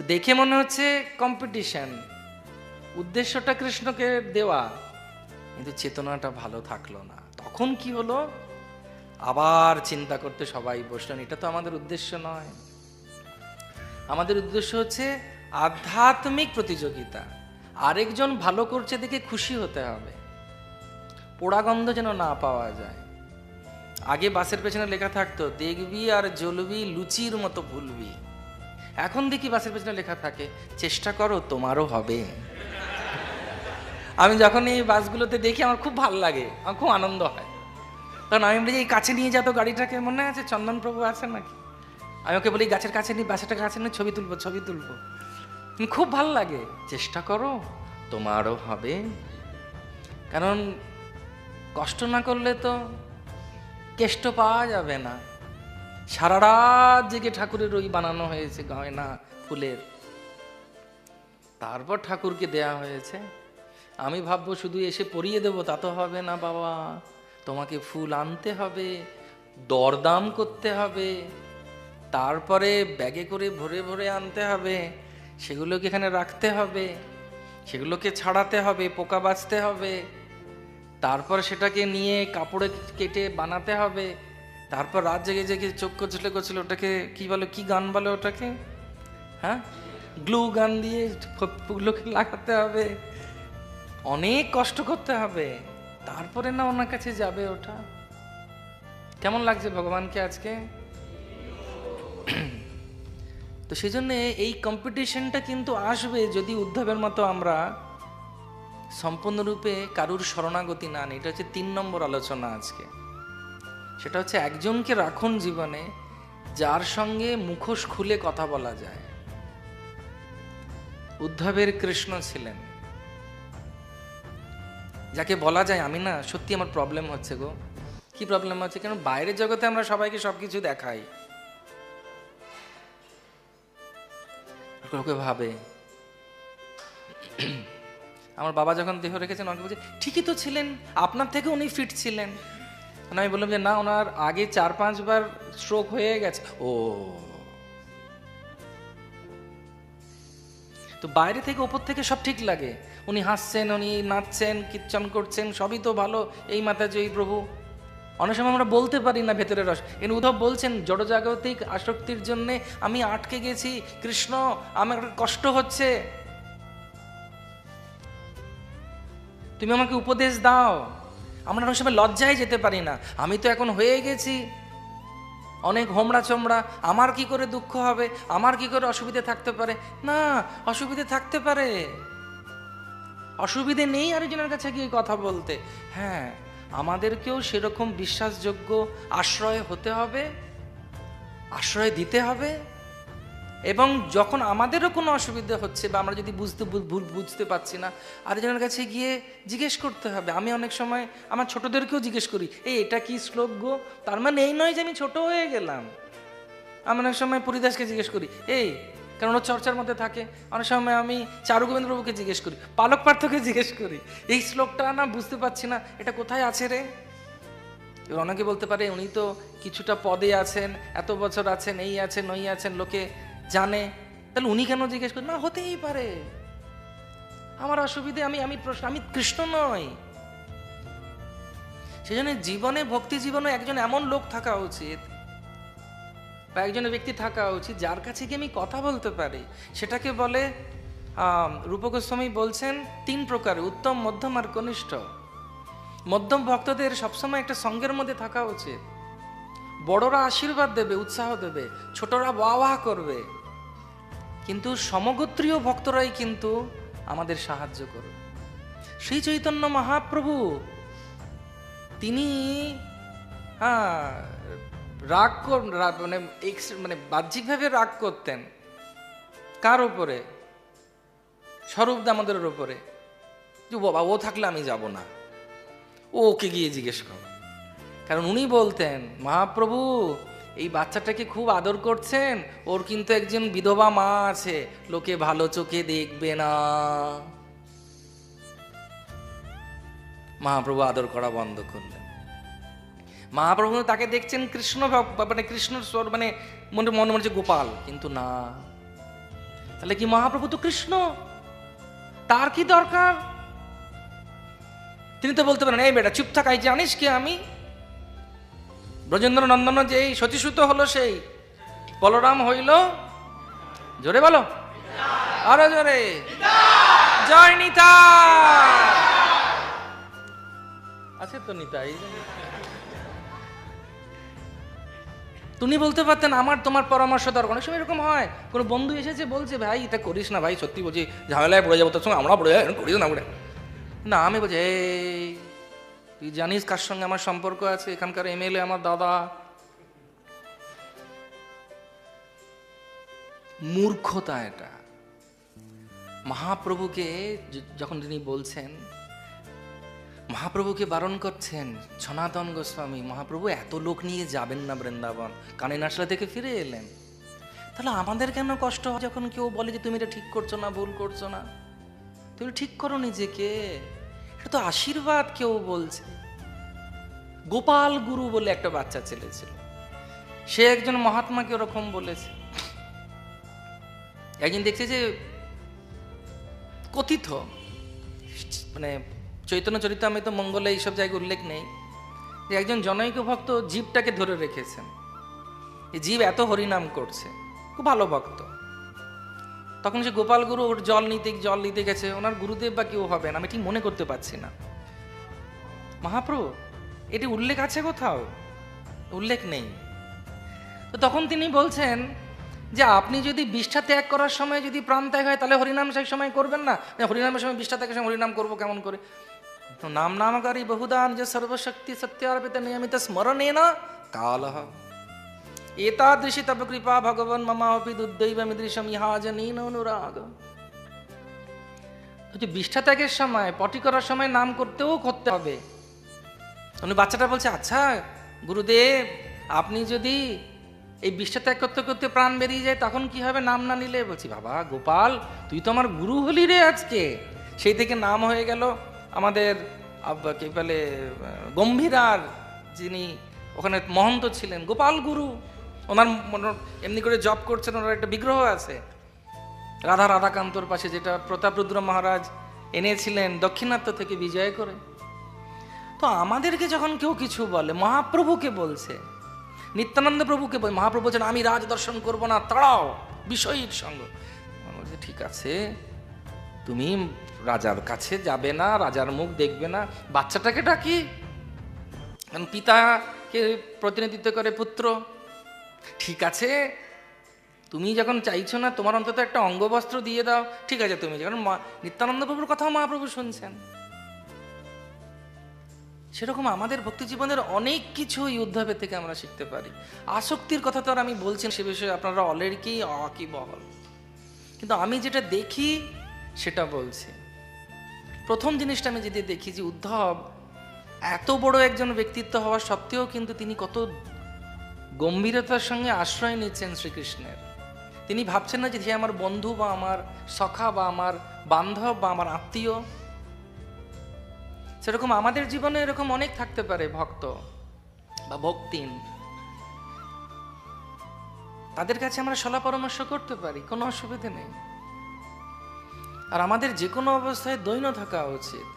দেখে মনে হচ্ছে কম্পিটিশন, উদ্দেশ্যটা কৃষ্ণকে দেওয়া, কিন্তু চেতনাটা ভালো থাকলো না। তখন কি হলো, আবার চিন্তা করতে সবাই বসলেন, এটা তো আমাদের উদ্দেশ্য নয়। আমাদের উদ্দেশ্য হচ্ছে আধ্যাত্মিক প্রতিযোগিতা, আরেকজন ভালো করছে দেখে খুশি হতে হবে, পোড়াগন্ধ যেন না পাওয়া যায়। আগে বাসের পেছনে লেখা থাকতো, দেখবি আর জ্বলবি, লুচির মতো ভুলবি। এখন দেখি বাসের পেছনে লেখা থাকে, চেষ্টা করো তোমারও হবে। আমি যখন এই বাসগুলোতে দেখি আমার খুব ভালো লাগে, আমার খুব আনন্দ হয়। কারণ আমি বলি, এই কাছে নিয়ে যেত গাড়িটাকে, মনে আছে চন্দন প্রভু আছেন নাকি, আমি ওকে বলি গাছের কাছে নিয়ে, বাসাটা কাছে নিয়ে ছবি তুলবো। খুব ভালো লাগে। চেষ্টা করো তোমারও হবে। কারণ কষ্ট না করলে তো কেষ্ট পাওয়া যাবে না। সারা রাত জেগে ঠাকুরের ওই বানানো হয়েছে গয়না ফুলের, তারপর ঠাকুরকে দেয়া হয়েছে। আমি ভাববো শুধু এসে পরিয়ে দেবো, তা তো হবে না বাবা। তোমাকে ফুল আনতে হবে, দরদাম করতে হবে, তারপরে ব্যাগে করে ভরে ভরে আনতে হবে, সেগুলোকে এখানে রাখতে হবে, সেগুলোকে ছাড়াতে হবে, পোকা বাঁচতে হবে, তারপর সেটাকে নিয়ে কাপড়ে কেটে বানাতে হবে, তারপর রাত জেগে জেগে চোখ করছিল, ওটাকে কি বলে, কি গান বলে ওটাকে, হ্যাঁ, গ্লু গান দিয়ে ফুলগুলোকে লাগাতে হবে, অনেক কষ্ট করতে হবে, তারপরে না ওনার কাছে যাবে ওটা। কেমন লাগছে ভগবানকে আজকে? তো সেই জন্য এই কম্পিটিশনটা কিন্তু আসবে যদি উদ্ধবের মতো আমরা সম্পূর্ণরূপে কারুর শরণাগতি না নিই। এটা হচ্ছে 3 নম্বর আলোচনা আজকে। সেটা হচ্ছে একজনকে রাখুন জীবনে যার সঙ্গে মুখোশ খুলে কথা বলা যায়। উদ্ধবের কৃষ্ণ ছিলেন, যাকে বলা যায়, আমি না সত্যি আমার প্রবলেম হচ্ছে গো। কি প্রবলেম হচ্ছে? কেন বাইরের জগতে আমরা সবাইকে সবকিছু দেখাই, লোকে ভাবে। আমার বাবা যখন দেহ রেখেছেন, আমাকে বলছে ঠিকই তো ছিলেন, আপনার থেকে উনি ফিট ছিলেন। আমি বললাম যে না, ওনার আগে 4-5 বার স্ট্রোক হয়ে গেছে। ও, তো বাইরে থেকে ওপর থেকে সব ঠিক লাগে, উনি হাসছেন, উনি নাচছেন, কীর্তন করছেন, সবই তো ভালো, এই মাতাজয়ী প্রভু। অনেক সময় আমরা বলতে পারি না ভেতরের রস। কিন্তু উদ্ধব বলছেন, জড়জাগতিক আসক্তির জন্যে আমি আটকে গেছি, কৃষ্ণ আমার কষ্ট হচ্ছে, তুমি আমাকে উপদেশ দাও। আমরা অনেক সময় লজ্জায় যেতে পারি না, আমি তো এখন হয়ে গেছি অনেক হোমড়া চোমড়া, আমার কি করে দুঃখ হবে, আমার কি করে অসুবিধে থাকতে পারে। না, অসুবিধে থাকতে পারে, অসুবিধে নেই আরেকজনের কাছে গিয়ে কথা বলতে। হ্যাঁ, আমাদেরকেও সেরকম বিশ্বাসযোগ্য আশ্রয় হতে হবে, আশ্রয় দিতে হবে। এবং যখন আমাদেরও কোনো অসুবিধা হচ্ছে বা আমরা যদি বুঝতে পারছি না, আরেকজনের কাছে গিয়ে জিজ্ঞেস করতে হবে। আমি অনেক সময় আমার ছোটদেরকেও জিজ্ঞেস করি, এটা কি শ্লোক গো? তার মানে এই নয় যে আমি ছোট হয়ে গেলাম। আমি অনেক সময় পরিদাসকে জিজ্ঞেস করি, কারণ ওরা চর্চার মধ্যে থাকে। অনেক সময় আমি চারু গোবিন্দ প্রভুকে জিজ্ঞেস করি, পালক পার্থকে জিজ্ঞেস করি, এই শ্লোকটা না বুঝতে পারছি না, এটা কোথায় আছে রে? এবার অনেকে বলতে পারে উনি তো কিছুটা পদে আছেন, এত বছর আছেন, এই আছেন ওই আছেন, লোকে জানে, তাহলে উনি কেন জিজ্ঞেস করেন? না, হতেই পারে, আমার অসুবিধে, আমি প্রশ্ন, আমি কৃষ্ণ নই। সেজন্য জীবনে, ভক্তি জীবনে একজন এমন লোক থাকা উচিত বা একজন ব্যক্তি থাকা উচিত যার কাছে গিয়ে আমি কথা বলতে পারি। সেটাকে বলে রূপ গোস্বামী বলছেন 3 প্রকারে, উত্তম, মধ্যম আর কনিষ্ঠ। মধ্যম ভক্তদের সবসময় একটা সঙ্গের মধ্যে থাকা উচিত। বড়রা আশীর্বাদ দেবে, উৎসাহ দেবে, ছোটরা বাহ করবে, কিন্তু সমগোত্রীয় ভক্তরাই কিন্তু আমাদের সাহায্য করবে। শ্রী চৈতন্য মহাপ্রভু তিনি রাগ মানে বাহ্যিকভাবে রাগ করতেন কার উপরে? স্বরূপ দামোদরের উপরে, যে বাবা ও থাকলে আমি যাব না, ওকে গিয়ে জিজ্ঞেস করো। কারণ উনি বলতেন, মহাপ্রভু এই বাচ্চাটাকে খুব আদর করছেন, ওর কিন্তু একজন বিধবা মা আছে, লোকে ভালো চোখে দেখবে না। মহাপ্রভু আদর করা বন্ধ করলেন। মহাপ্রভু তাকে দেখছেন কৃষ্ণ, মানে কৃষ্ণর স্বর, মানে মনে মনে হচ্ছে গোপাল, কিন্তু না। তাহলে কি মহাপ্রভু তো কৃষ্ণ, তার কি দরকার? তিনি তো বলতে পারেন, এই বেটা চুপ থাকাই, জানিস কি আমি ব্রজেন্দ্র নন্দন যে সতীসূত হলো, সেই বলরাম হইল, জোরে বলো, আরো জোরে, জয় নিতাই। আছে তো নিতাই। তুমি বলতে পারতেন আমার তোমার পরামর্শ দরকার। অনেক সময় এরকম হয়, কোনো বন্ধু এসেছে বলছে, ভাই এটা করিস না ভাই, সত্যি বলছি ঝামেলায় পড়ে যাবো, তোর সঙ্গে আমরা পড়ে যাই, করিস না বলে। না, আমি বলছি, এই তুই জানিস কার সঙ্গে আমার সম্পর্ক আছে? এখানকার এমএলএ আমার দাদা। মূর্খতা এটা। মহাপ্রভুকে যখন তিনি বলছেন, মহাপ্রভুকে বারণ করছেন সনাতন গোস্বামী, মহাপ্রভু এত লোক নিয়ে যাবেন না বৃন্দাবন, কানিনাশলা থেকে ফিরে এলেন। তাহলে আমাদের কেন কষ্ট হয় যখন কেউ বলে যে তুমি এটা ঠিক করছো না, ভুল করছো না? তুমি ঠিক করো নিজেকে, এটা তো আশীর্বাদ। কেউ বলছে, গোপাল গুরু বলে একটা বাচ্চা ছেলে ছিল, সে একজন মহাত্মাকে ওরকম বলেছে। একদিন দেখছে যে কথিত, মানে চৈতন্য চরিতামৃত মঙ্গলে এইসব জায়গায় উল্লেখ নেই, যে একজন জনৈক ভক্ত জীবটাকে ধরে রেখেছেন। এই জীব এত হরিনাম করছে, খুব ভালো ভক্ত। তখন সে গোপাল গুরু ওর জল নিতে গেছে, ওনার গুরুদেব বা কেউ হবেন, আমি ঠিক মনে করতে পারছি না। মহাপ্রভু এটি উল্লেখ আছে কোথাও? উল্লেখ নেই। তো তখন তিনি বলছেন যে আপনি যদি বিষ্ঠা ত্যাগ করার সময় যদি প্রাণ ত্যাগ হয়, তাহলে হরিনাম সেই সময় করবেন না। হরিনামের সময়, বিষ্ঠা ত্যাগের সময় হরিনাম করবো কেমন করে? নাম নামকারী বহুদান যে সর্বশক্তি সত্যার্পিত নিয়মিত স্মরণেন কালঃ এতাদৃশী তব কৃপা ভগবান মমাপি দুর্দৈবমিদৃশম ইহাজনীন অনুরাগ। বিষ্ঠা ত্যাগের সময়, পটি করার সময় নাম করতে হবে। উনি বাচ্চাটা বলছে, আচ্ছা গুরুদেব, আপনি যদি এই বিষ্ঠা ত্যাগ করতে করতে প্রাণ বেরিয়ে যায় তখন কি হবে নাম না নিলে? বলছি, বাবা গোপাল, তুই তো আমার গুরু হলি রে আজকে। সেই থেকে নাম হয়ে গেল আমাদের কি বলে গম্ভীরার, যিনি ওখানে মহন্ত ছিলেন, গোপাল গুরু। ওনার এমনি করে জপ করছেন, ওনার একটা বিগ্রহ আছে রাধাকান্তর পাশে, যেটা প্রতাপরুদ্র মহারাজ এনেছিলেন দক্ষিণাত্য থেকে বিজয় করে। তো আমাদেরকে যখন কেউ কিছু বলে, মহাপ্রভুকে বলছে, নিত্যানন্দ প্রভুকে বলে, মহাপ্রভু বলছেন আমি রাজ দর্শন করবো না, তাড়াও বিষয়ীর সঙ্গ। বলছে ঠিক আছে, তুমি রাজার কাছে যাবে না, রাজার মুখ দেখবে না, বাচ্চাটাকে ডাকি, কারণ পিতাকে প্রতিনিধিত্ব করে পুত্র। ঠিক আছে, তুমি যখন চাইছো না, তোমার অন্তত একটা অঙ্গবস্ত্র দিয়ে দাও, ঠিক আছে তুমি যখন। নিত্যানন্দ প্রভুর কথাও মহাপ্রভু শুনছেন। সেরকম আমাদের ভক্তি জীবনের অনেক কিছু এই উদ্ধবের থেকে আমরা শিখতে পারি। আসক্তির কথা তো আর আমি বলছি সে বিষয়ে আপনারা অলরেডি ওয়াকিবহাল, কিন্তু আমি যেটা দেখি সেটা বলছি। প্রথম জিনিসটা আমি যদি দেখি যে উদ্ধব এত বড় একজন ব্যক্তিত্ব হওয়া সত্ত্বেও কিন্তু তিনি কত গম্ভীরতার সঙ্গে আশ্রয় নিচ্ছেন শ্রীকৃষ্ণের। তিনি ভাবছেন না যে সে আমার বন্ধু বা আমার সখা বা আমার বান্ধব বা আমার আত্মীয়। সেরকম আমাদের জীবনে এরকম অনেক থাকতে পারে ভক্ত, বা ভক্তিহীন, তাদের কাছে আমরা সলা পরামর্শ করতে পারি, কোনো অসুবিধা নেই। আর আমাদের যে কোনো অবস্থায় দৈন্য থাকা উচিত,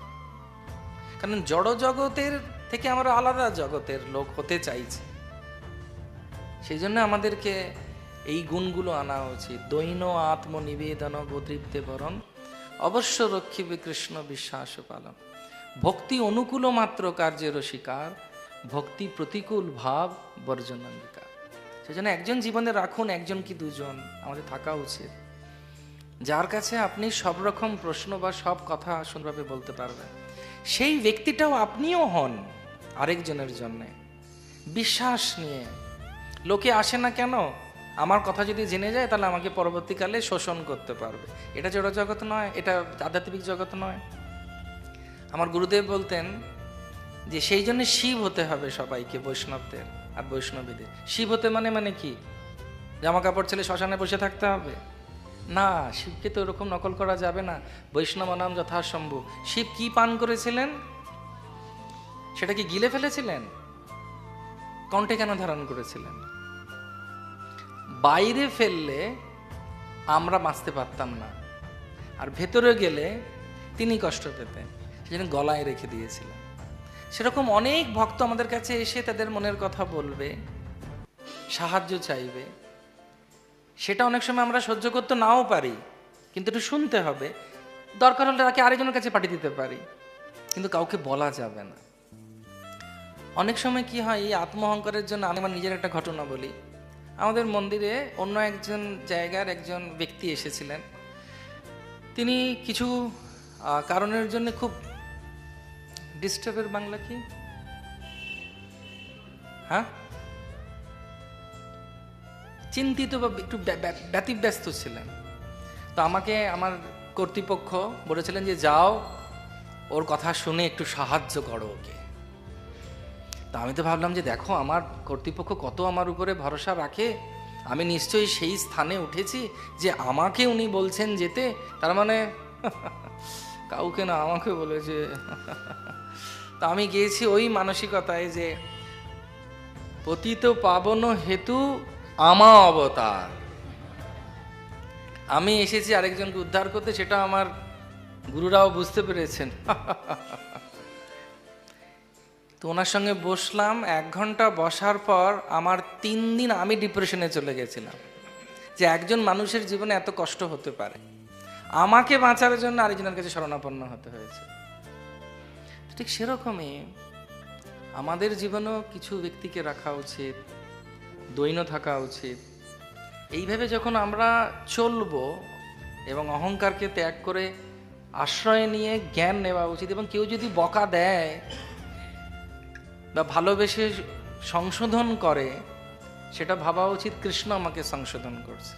কারণ জড় জগতের থেকে আমরা আলাদা জগতের লোক হতে চাইছি। সেই জন্য আমাদেরকে এই গুণগুলো আনা উচিত। দৈন্য আত্মনিবেদন গোতৃপ্তে বরণ, অবশ্য রক্ষিবে কৃষ্ণ বিশ্বাস পালন। ভক্তি অনুকূল মাত্র কার্যের শিকার, ভক্তি প্রতিকূল ভাব বর্জনাঙ্গিকার। সেজন্য একজন জীবনে রাখুন, একজন কি দুজন আমাদের থাকা উচিত, যার কাছে আপনি সব রকম প্রশ্ন বা সব কথা সুন্দরভাবে বলতে পারবেন। সেই ব্যক্তিটাও আপনিও হন আরেকজনের জন্যে, বিশ্বাস নিয়ে। লোকে আসে না কেন? আমার কথা যদি জেনে যায় তাহলে আমাকে পরবর্তীকালে শোষণ করতে পারবে। এটা জড় জগৎ নয়, এটা আধ্যাত্মিক জগৎ নয়। আমার গুরুদেব বলতেন যে সেই জন্য শিব হতে হবে সবাইকে, বৈষ্ণবদের আর বৈষ্ণবীদের। শিব হতে মানে কি? জামা কাপড় ছেলে শ্মশানে বসে থাকতে হবে? না, শিবকে তো ওরকম নকল করা যাবে না। বৈষ্ণব নাম যথাসম্ভব। শিব কি পান করেছিলেন? সেটা কি গিলে ফেলেছিলেন? কণ্ঠে কেন ধারণ করেছিলেন? বাইরে ফেললে আমরা বাঁচতে পারতাম না, আর ভেতরে গেলে তিনি কষ্ট পেতেন, সেজন্য গলায় রেখে দিয়েছিলেন। সেরকম অনেক ভক্ত আমাদের কাছে এসে তাদের মনের কথা বলবে, সাহায্য চাইবে। সেটা অনেক সময় আমরা সহ্য করতে নাও পারি, কিন্তু একটু শুনতে হবে। দরকার হলে তাকে আরেকজনের কাছে পাঠিয়ে দিতে পারি, কিন্তু কাউকে বলা যাবে না। অনেক সময় কি হয়, এই আত্মহংকারের জন্য আমি আমার নিজের একটা ঘটনা বলি। আমাদের মন্দিরে অন্য একজন জায়গার একজন ব্যক্তি এসেছিলেন। তিনি কিছু কারণের জন্য খুব ডিস্টার্বের বাংলা কি, হ্যাঁ, চিন্তিত বা একটু ব্যতিব্যস্ত ছিলেন। তো আমাকে আমার কর্তৃপক্ষ বলেছিলেন যে যাও, ওর কথা শুনে একটু সাহায্য করো ওকে। তা আমি তো ভাবলাম যে দেখো, আমার কর্তৃপক্ষ কত আমার উপরে ভরসা রাখে, আমি নিশ্চয়ই সেই স্থানে উঠেছি যে আমাকে উনি বলছেন যেতে, তার মানে কাউকে না, আমাকে বলেছে। তা আমি গিয়েছি ওই মানসিকতায় যে পতিত পাবন হেতু আমা অবতার, আমি এসেছি আরেকজনকে উদ্ধার করতে, সেটা আমার গুরুরাও বুঝতে পেরেছেন। তো ওনার সঙ্গে বসলাম, 1 ঘন্টা বসার পর আমার 3 দিন আমি ডিপ্রেশনে চলে গেছিলাম, যে একজন মানুষের জীবনে এত কষ্ট হতে পারে। আমাকে বাঁচার জন্য আরেকজনের কাছে শরণাপন্ন হতে হয়েছে। ঠিক সেরকমই আমাদের জীবনেও কিছু ব্যক্তিকে রাখা উচিত, দৈন্য থাকা উচিত। এইভাবে যখন আমরা চলবো এবং অহংকারকে ত্যাগ করে আশ্রয় নিয়ে জ্ঞান নেওয়া উচিত। এবং কেউ যদি বকা দেয় বা ভালোবেসে সংশোধন করে, সেটা ভাবা উচিত কৃষ্ণ আমাকে সংশোধন করছে।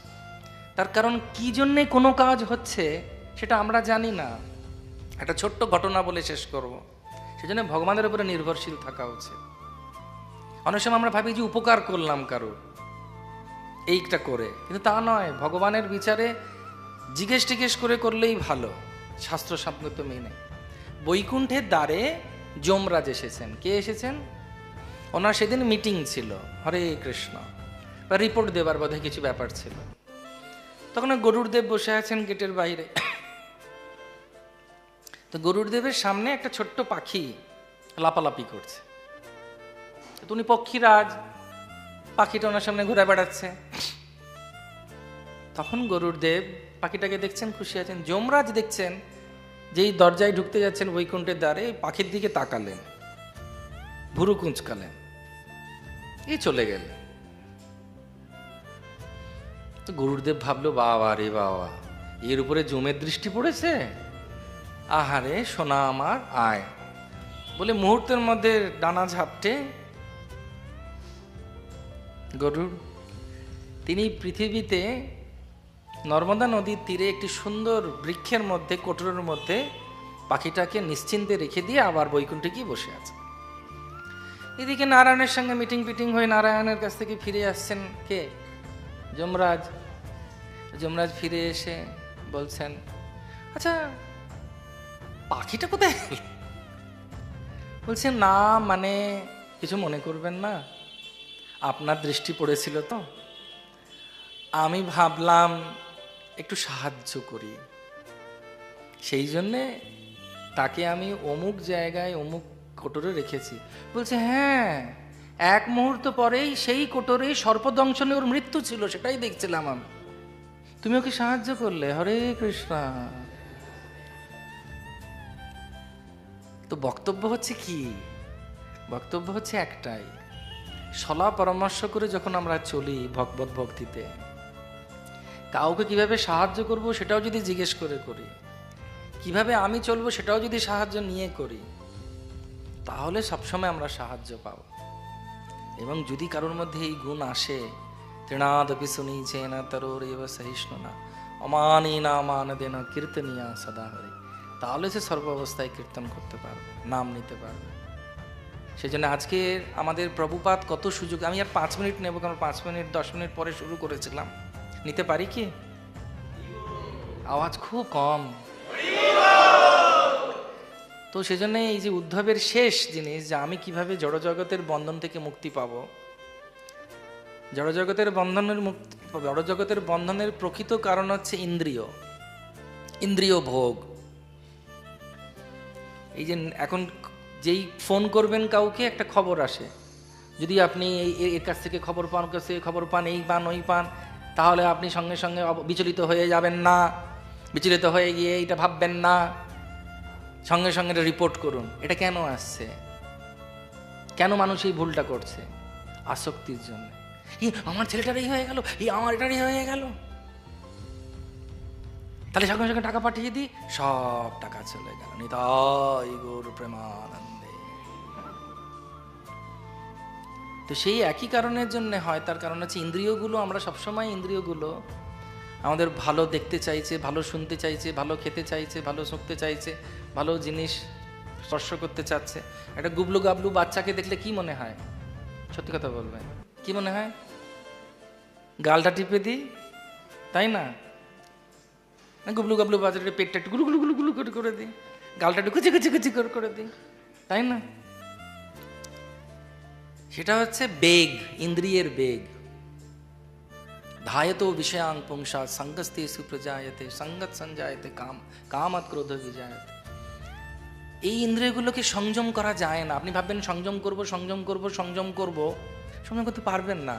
তার কারণ কি জন্যে কোনো কাজ হচ্ছে সেটা আমরা জানি না। একটা ছোট্ট ঘটনা বলে শেষ করব। সেজন্য ভগবানের উপরে নির্ভরশীল থাকা উচিত। অনেক সময় আমরা ভাবি যে উপকার করলাম কারো এইটা করে, কিন্তু তা নয়। ভগবানের বিচারে জিজ্ঞেস টিজ্ঞেস করে করলেই ভালো, শাস্ত্র সম্মত মেনে। বৈকুণ্ঠের দ্বারে যমরাজ এসেছেন। কে এসেছেন? ওনার সেদিন মিটিং ছিল, হরে কৃষ্ণ, বা রিপোর্ট দেবার বোধহয় কিছু ব্যাপার ছিল। তখন গরুড়দেব বসে আছেন গেটের বাইরে। তো গরুড়দেবের সামনে একটা ছোট্ট পাখি লাপালাপি করছে। তো উনি পক্ষীরাজ, পাখিটা ওনার সামনে ঘুরে বেড়াচ্ছে। তখন গরুড়দেব পাখিটাকে দেখছেন, খুশি আছেন। যমরাজ দেখছেন যেই দরজায় ঢুকতে যাচ্ছেন বৈকুণ্ঠের দ্বারে, পাখির দিকে তাকালেন, ভুরু কুঁচকালেন, এই চলে গেল। তো গরুড়দেব ভাবলো, বাবা রে বাবা, এর উপরে জমের দৃষ্টি পড়েছে, আহারে সোনা আমার আয় বলে মুহূর্তের মধ্যে ডানা ঝাপটে গরুড় তিনি পৃথিবীতে নর্মদা নদীর তীরে একটি সুন্দর বৃক্ষের মধ্যে, কোটরের মধ্যে পাখিটাকে নিশ্চিন্তে রেখে দিয়ে আবার বৈকুণ্ঠে গিয়ে বসে আছে। এদিকে নারায়ণের সঙ্গে মিটিং পিটিং হয়ে নারায়ণের কাছ থেকে ফিরে আসছেন কে? যমরাজ। যমরাজ ফিরে এসে বলছেন, আচ্ছা পাখিটা কোথায় গেল? বলছে না, মানে কিছু মনে করবেন না, আপনার দৃষ্টি পড়েছিল তো, আমি ভাবলাম একটু সাহায্য করি, সেই জন্যে তাকে আমি অমুক জায়গায় অমুক কোটরে রেখেছি। বলছে হ্যাঁ, এক মুহূর্ত পরেই সেই কোটরে সর্পদংশনে ওর মৃত্যু ছিল, সেটাই দেখছিলাম আমি, তুমি ওকে সাহায্য করলে। হরে কৃষ্ণ। তো বক্তব্য হচ্ছে কি? বক্তব্য হচ্ছে একটাই, সলা পরামর্শ করে যখন আমরা চলি ভগবত ভক্তিতে, কাউকে কিভাবে সাহায্য করব সেটাও যদি জিজ্ঞেস করে করি, কিভাবে আমি চলবো সেটাও যদি সাহায্য নিয়ে করি, তাহলে সবসময় আমরা সাহায্য পাব। এবং যদি কারোর মধ্যে এই গুণ আসে, তৃণাদপি সুনীচেন তরোরেব সহিষ্ণুনা অমানীনা মানদেন কীর্তনিয়া সদা হরে, তাহলে সে সর্ব অবস্থায় কীর্তন করতে পারবে, নাম নিতে পারবে। সেই জন্য আজকে আমাদের প্রভুপাদ কত সুযোগ, আমি আর 5 মিনিট নেব, কারণ 5 মিনিট 10 মিনিট পরে শুরু করেছিলাম, নিতে পারি কি? আওয়াজ খুব কম। তো সেজন্য এই যে উদ্ধবের শেষ জিনিস, যে আমি কিভাবে জড়জগতের বন্ধন থেকে মুক্তি পাব, জড়জগতের বন্ধনের প্রকৃত কারণ হচ্ছে ইন্দ্রিয় ভোগ। এই যে এখন যেই ফোন করবেন কাউকে, একটা খবর আসে, যদি আপনি এর কাছ থেকে খবর পান, কাছ থেকে খবর পান, এই পান ওই পান, তাহলে আপনি সঙ্গে সঙ্গে বিচলিত হয়ে যাবেন না, বিচলিত হয়ে গিয়ে এটা ভাববেন না, সঙ্গে সঙ্গে এটা রিপোর্ট করুন। এটা কেন আসছে? কেন মানুষ এই ভুলটা করছে? আসক্তির জন্য। আমার ছেলেটারই হয়ে গেল, আমার এটারই হয়ে গেল, তাহলে সঙ্গে সঙ্গে টাকা পাঠিয়ে দিই, সব টাকা চলে গেল। নিতাই গৌর প্রেমানন্দে। তো সেই একই কারণের জন্য হয়, তার কারণ হচ্ছে ইন্দ্রিয়গুলো, আমরা সবসময় ইন্দ্রিয়গুলো আমাদের ভালো দেখতে চাইছে, ভালো শুনতে চাইছে, ভালো খেতে চাইছে, ভালো শুনতে চাইছে, ভালো জিনিস স্পর্শ করতে চাচ্ছে। একটা গুবলু গাবলু বাচ্চাকে দেখলে কি মনে হয়? সত্যি কথা বলবেন, কি মনে হয়? গালটা টিপে দিই, তাই না? গুবলু গাবলু বাচ্চাটা পেটটা একটু গুলু গুলু গুলু গুলু করে দিই, গালটা একটু কুচি কুচি কুচি করে দিই, তাই না? সেটা হচ্ছে বেগ, ইন্দ্রিয়ের বেগ। ধায়তো বিষয়াং পুংসা সঙ্গস্তে সুপ্রজায়তে সঙ্গত সঞ্জায়তে কাম কামাত ক্রোধ বিজায়তে। এই ইন্দ্রিয়গুলোকে সংযম করা যায় না। আপনি ভাববেন সংযম করব সংযম করব সংযম করব, সংযম করতে পারবেন না।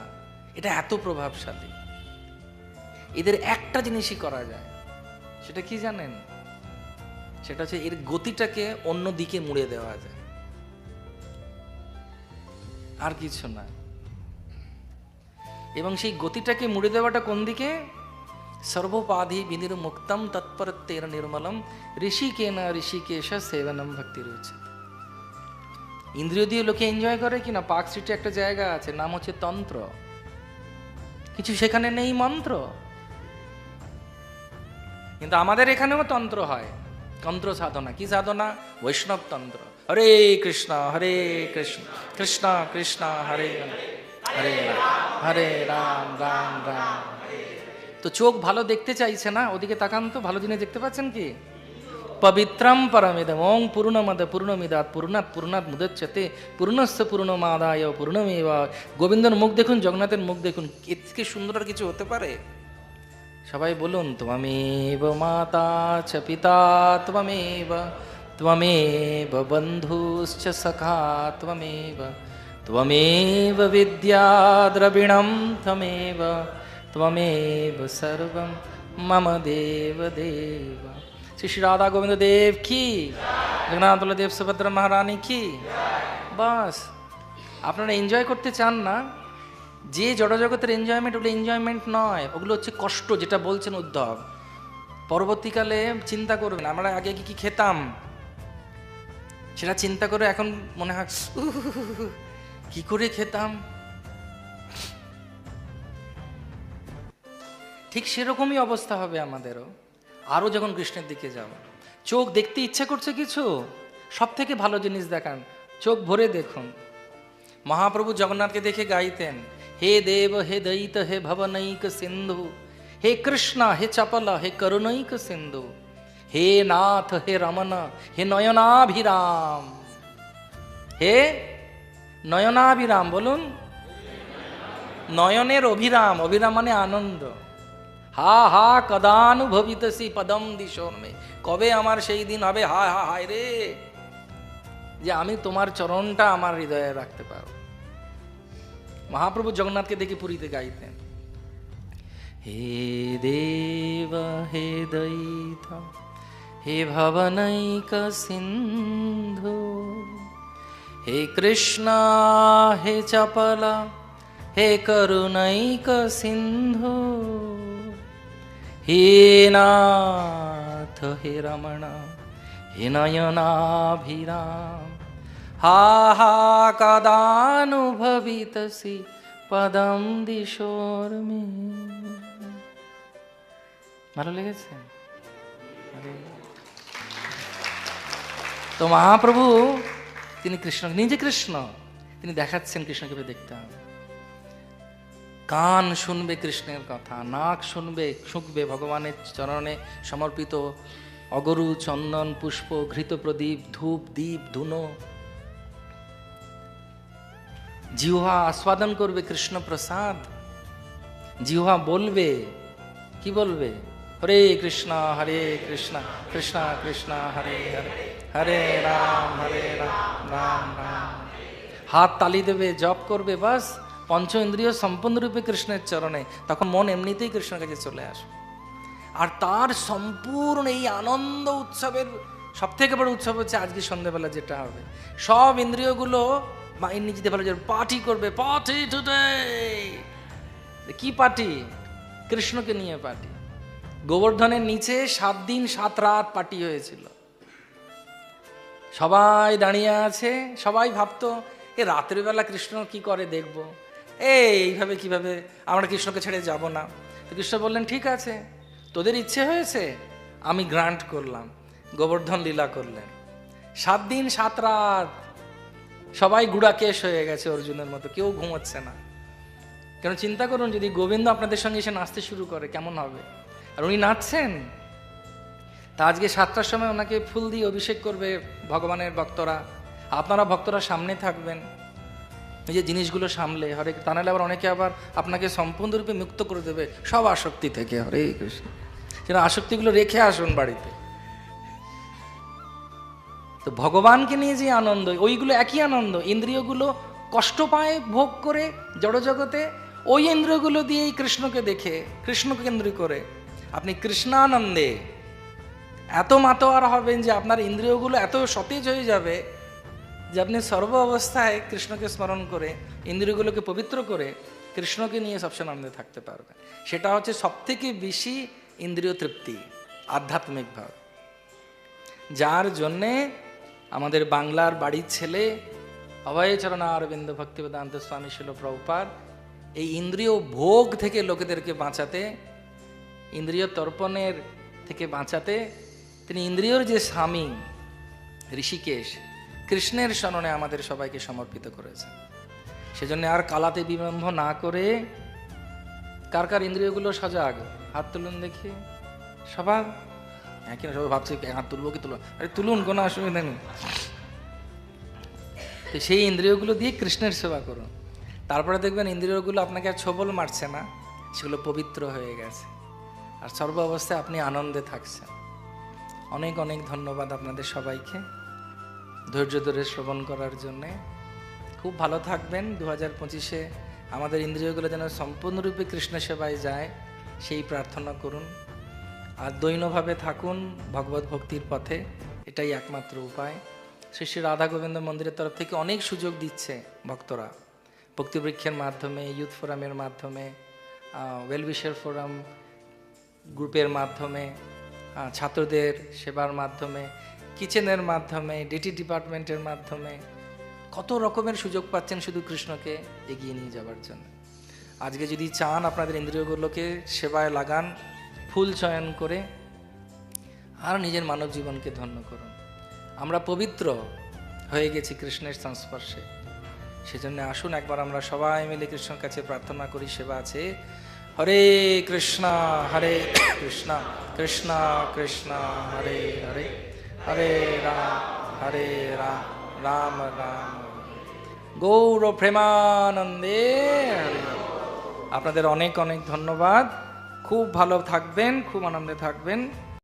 এটা এত প্রভাবশালী। এদের একটা জিনিসই করা যায়, সেটা কি জানেন? সেটা হচ্ছে এর গতিটাকে অন্য দিকে মুড়ে দেওয়া যায়, আর কিছু না। এবং সেই গতিটাকে মুড়ে দেওয়াটা কোন দিকে? সর্বোপাধি বিনির মুক্তম তৎপরতের নির্মলম ঋষিকেন ঋষিকেশ সেবনম ভক্তি রয়েছে। ইন্দ্রিয় দিয়ে লোকে এনজয় করে কিনা? পার্ক স্ট্রিটে একটা জায়গা আছে, নাম হচ্ছে তন্ত্র। কিছু সেখানে নেই মন্ত্র, কিন্তু আমাদের এখানেও তন্ত্র হয়, তন্ত্র সাধনা। কি সাধনা? বৈষ্ণব তন্ত্র। হরে কৃষ্ণ কৃষ্ণ কৃষ্ণ হরে হরে হরে রাম রাম রাম। তো চোখ ভালো দেখতে চাইছে না, ওদিকে তাকান তো, ভালো জিনিস দেখতে পাচ্ছেন কি? পবিত্রম পরমিদম ওং পূর্ণমদ পূর্ণমিদাৎ পূর্ণাৎ পূর্ণাৎ মুদচ্যতে পূর্ণস্য পূর্ণমাদায় পূর্ণমেবা। গোবিন্দর মুখ দেখুন, জগন্নাথের মুখ দেখুন, এর থেকে সুন্দর আর কিছু হতে পারে? সবাই বলুন, ত্বমেব মাতা চ পিতা ত্বমেব ত্বমেব বন্ধুশ্চ সখা ত্বমেব ত্বমেব বিদ্যা দ্রবিণম ত্বমেব ত্বমেব সর্বম মম দেব দেব। শ্রী শ্রী রাধা গোবিন্দ দেব কি, জগন্নাথ বলদেব সুভদ্রা মহারানী কি। বাস, আপনারা এনজয় করতে চান না? যে জড়জগতের এনজয়মেন্ট, ওগুলো এনজয়মেন্ট নয়, ওগুলো হচ্ছে কষ্ট, যেটা বলছেন উদ্ধব। পরবর্তীকালে চিন্তা করবেন, আমরা আগে কি খেতাম সেটা চিন্তা করে এখন মনে হয় কি করে খেতাম। ঠিক সেরকমই অবস্থা হবে আমাদেরও, আরও যখন কৃষ্ণের দিকে যাব। চোখ দেখতে ইচ্ছা করছে কিছু, সব থেকে ভালো জিনিস দেখান, চোখ ভরে দেখুন। মহাপ্রভু জগন্নাথকে দেখে গাইতেন, হে দেব হে দয়িত হে ভবনৈক সিন্ধু, হে কৃষ্ণ হে চপল হে করুণৈক সিন্ধু, হে নাথ হে রমন হে নয়নাভিরাম, হে নয়নাভিরাম বলুন, নয়নের অভিরাম, অভিরাম মানে আনন্দ। হা হা কদানুভবিতসি পদম দিশোর্মে, কবে আমার সেই দিন হবে, হায় হায় হায় রে, যে আমি তোমার চরণটা আমার হৃদয়ে রাখতে পারব। মহাপ্রভু জগন্নাথকে দেখে পুরীতে গাইতেন, হে দেব হে দৈত হে ভবনৈক সিন্ধু, হে কৃষ্ণ হে চপলা হে করুণৈক সিন্ধু, হে নাথ হে রমণ হে নয়নাভিরাম, হা হা কদানুভবিতসি পদম দিশোর্মে। ভালো লেগেছে? তো মহাপ্রভু তিনি কৃষ্ণ, নিজে কৃষ্ণ, তিনি দেখাচ্ছেন কৃষ্ণকে দেখতে হবে। কান শুনবে কৃষ্ণের কথা, নাক শুনবে ভগবানের চরণে সমর্পিত অগরু চন্দন পুষ্প ঘৃত প্রদীপ ধূপ দীপ ধুনো। জিহ্বা আস্বাদন করবে কৃষ্ণ প্রসাদ, জিহ্বা বলবে, কি বলবে? হরে কৃষ্ণ কৃষ্ণ কৃষ্ণ হরে হরে, হরে রাম রাম রাম। হাত তালি দেবে, জপ করবে, বাস পঞ্চ ইন্দ্রিয় সম্পূর্ণরূপে কৃষ্ণের চরণে, তখন মন এমনিতেই কৃষ্ণের কাছে চলে আসবে। আর তার সম্পূর্ণ এই আনন্দ উৎসবের সব থেকে বড় উৎসব হচ্ছে আজকে সন্ধ্যেবেলা যেটা হবে, সব ইন্দ্রিয়গুলো নিজেদের ভালো পার্টি করবে, পার্টি টুডে। কি পার্টি? কৃষ্ণকে নিয়ে পার্টি। গোবর্ধনের নিচে 7 দিন 7 রাত পার্টি হয়েছিল। সবাই দাঁড়িয়ে আছে, সবাই ভাবতো এ রাতের বেলা কৃষ্ণ কি করে দেখবো, এইভাবে কিভাবে আমরা কৃষ্ণকে ছেড়ে যাব না। তো কৃষ্ণ বললেন, ঠিক আছে, তোদের ইচ্ছে হয়েছে, আমি গ্রান্ট করলাম। গোবর্ধন লীলা করলেন, 7 দিন 7 রাত সবাই গুড়াকেশ হয়ে গেছে অর্জুনের মতো, কেউ ঘুমোচ্ছে না। কেন চিন্তা করুন, যদি গোবিন্দ আপনাদের সঙ্গে এসে নাচতে শুরু করে কেমন হবে? আর উনি নাচছেন। তা আজকে 7টার সময় ওনাকে ফুল দিয়ে অভিষেক করবে ভগবানের ভক্তরা, আপনারা ভক্তরা সামনে থাকবেন, এই যে জিনিসগুলো সামলে, হরে, তা নাহলে আবার অনেকে আবার আপনাকে সম্পূর্ণরূপে মুক্ত করে দেবে সব আসক্তি থেকে। হরে কৃষ্ণ, সেটা আসক্তিগুলো রেখে আসুন বাড়িতে। তো ভগবানকে নিয়ে যে আনন্দ, ওইগুলো একই আনন্দ। ইন্দ্রিয়গুলো কষ্ট পায় ভোগ করে জড়জগতে, ওই ইন্দ্রিয়গুলো দিয়েই কৃষ্ণকে দেখে, কৃষ্ণকে কেন্দ্র করে আপনি কৃষ্ণানন্দে এত মাতোয়ারা হবেন যে আপনার ইন্দ্রিয়গুলো এত সতেজ হয়ে যাবে যে আপনি সর্ব অবস্থায় কৃষ্ণকে স্মরণ করে, ইন্দ্রিয়গুলোকে পবিত্র করে কৃষ্ণকে নিয়ে সবসময় আনন্দে থাকতে পারবেন। সেটা হচ্ছে সবথেকে বেশি ইন্দ্রিয় তৃপ্তি, আধ্যাত্মিক ভাব। যার জন্যে আমাদের বাংলার বাড়ির ছেলে অভয়চরণ অরবিন্দ ভক্তিবেদান্ত স্বামী শিল প্রভুপাদ এই ইন্দ্রিয় ভোগ থেকে লোকেদেরকে বাঁচাতে, ইন্দ্রিয় তর্পণের থেকে বাঁচাতে তিনি ইন্দ্রিয়র যে স্বামী ঋষিকেশ কৃষ্ণের শরণে আমাদের সবাইকে সমর্পিত করেছেন। সেজন্য আর কালাতে বিলম্ব না করে, কার কার ইন্দ্রিয়গুলো সজাগ হাত তুলুন দেখি। সবার একই না, সবাই ভাবছে হাত তুলবো কি তুলবো, আরে তুলুন, কোনো অসুবিধা নেই। তো সেই ইন্দ্রিয়গুলো দিয়ে কৃষ্ণের সেবা করুন, তারপরে দেখবেন ইন্দ্রিয়গুলো আপনাকে আর ছোবল মারছে না, সেগুলো পবিত্র হয়ে গেছে, আর সর্ব অবস্থায় আপনি আনন্দে থাকছেন। অনেক অনেক ধন্যবাদ আপনাদের সবাইকে ধৈর্য ধরে শ্রবণ করার জন্যে। খুব ভালো থাকবেন। 2025-এ আমাদের ইন্দ্রিয়গুলো যেন সম্পূর্ণরূপে কৃষ্ণ সেবায় যায় সেই প্রার্থনা করুন। আর দৈনভাবে থাকুন ভগবত ভক্তির পথে, এটাই একমাত্র উপায়। শ্রী শ্রী রাধা গোবিন্দ মন্দিরের তরফ থেকে অনেক সুযোগ দিচ্ছে ভক্তরা, ভক্তিবৃক্ষের মাধ্যমে, ইউথ ফোরামের মাধ্যমে, ওয়েলউইশার ফোরাম গ্রুপের মাধ্যমে, ছাত্রদের সেবার মাধ্যমে, কিচেনের মাধ্যমে, ডিটি ডিপার্টমেন্টের মাধ্যমে কত রকমের সুযোগ পাচ্ছেন শুধু কৃষ্ণকে এগিয়ে নিয়ে যাওয়ার জন্য। আজকে যদি চান আপনাদের ইন্দ্রিয়গুলোকে সেবায় লাগান, ফুল চয়ন করে, আর নিজের মানব জীবনকে ধন্য করুন। আমরা পবিত্র হয়ে গেছি কৃষ্ণের সংস্পর্শে, সেজন্য আসুন একবার আমরা সবাই মিলে কৃষ্ণের কাছে প্রার্থনা করি। সেবা আছে, হরে কৃষ্ণ কৃষ্ণ কৃষ্ণ হরে হরে, হরে রাম রাম রাম। গৌর প্রেমানন্দে হরি বল। আপনাদের অনেক অনেক ধন্যবাদ। খুব ভালো থাকবেন, খুব আনন্দে থাকবেন।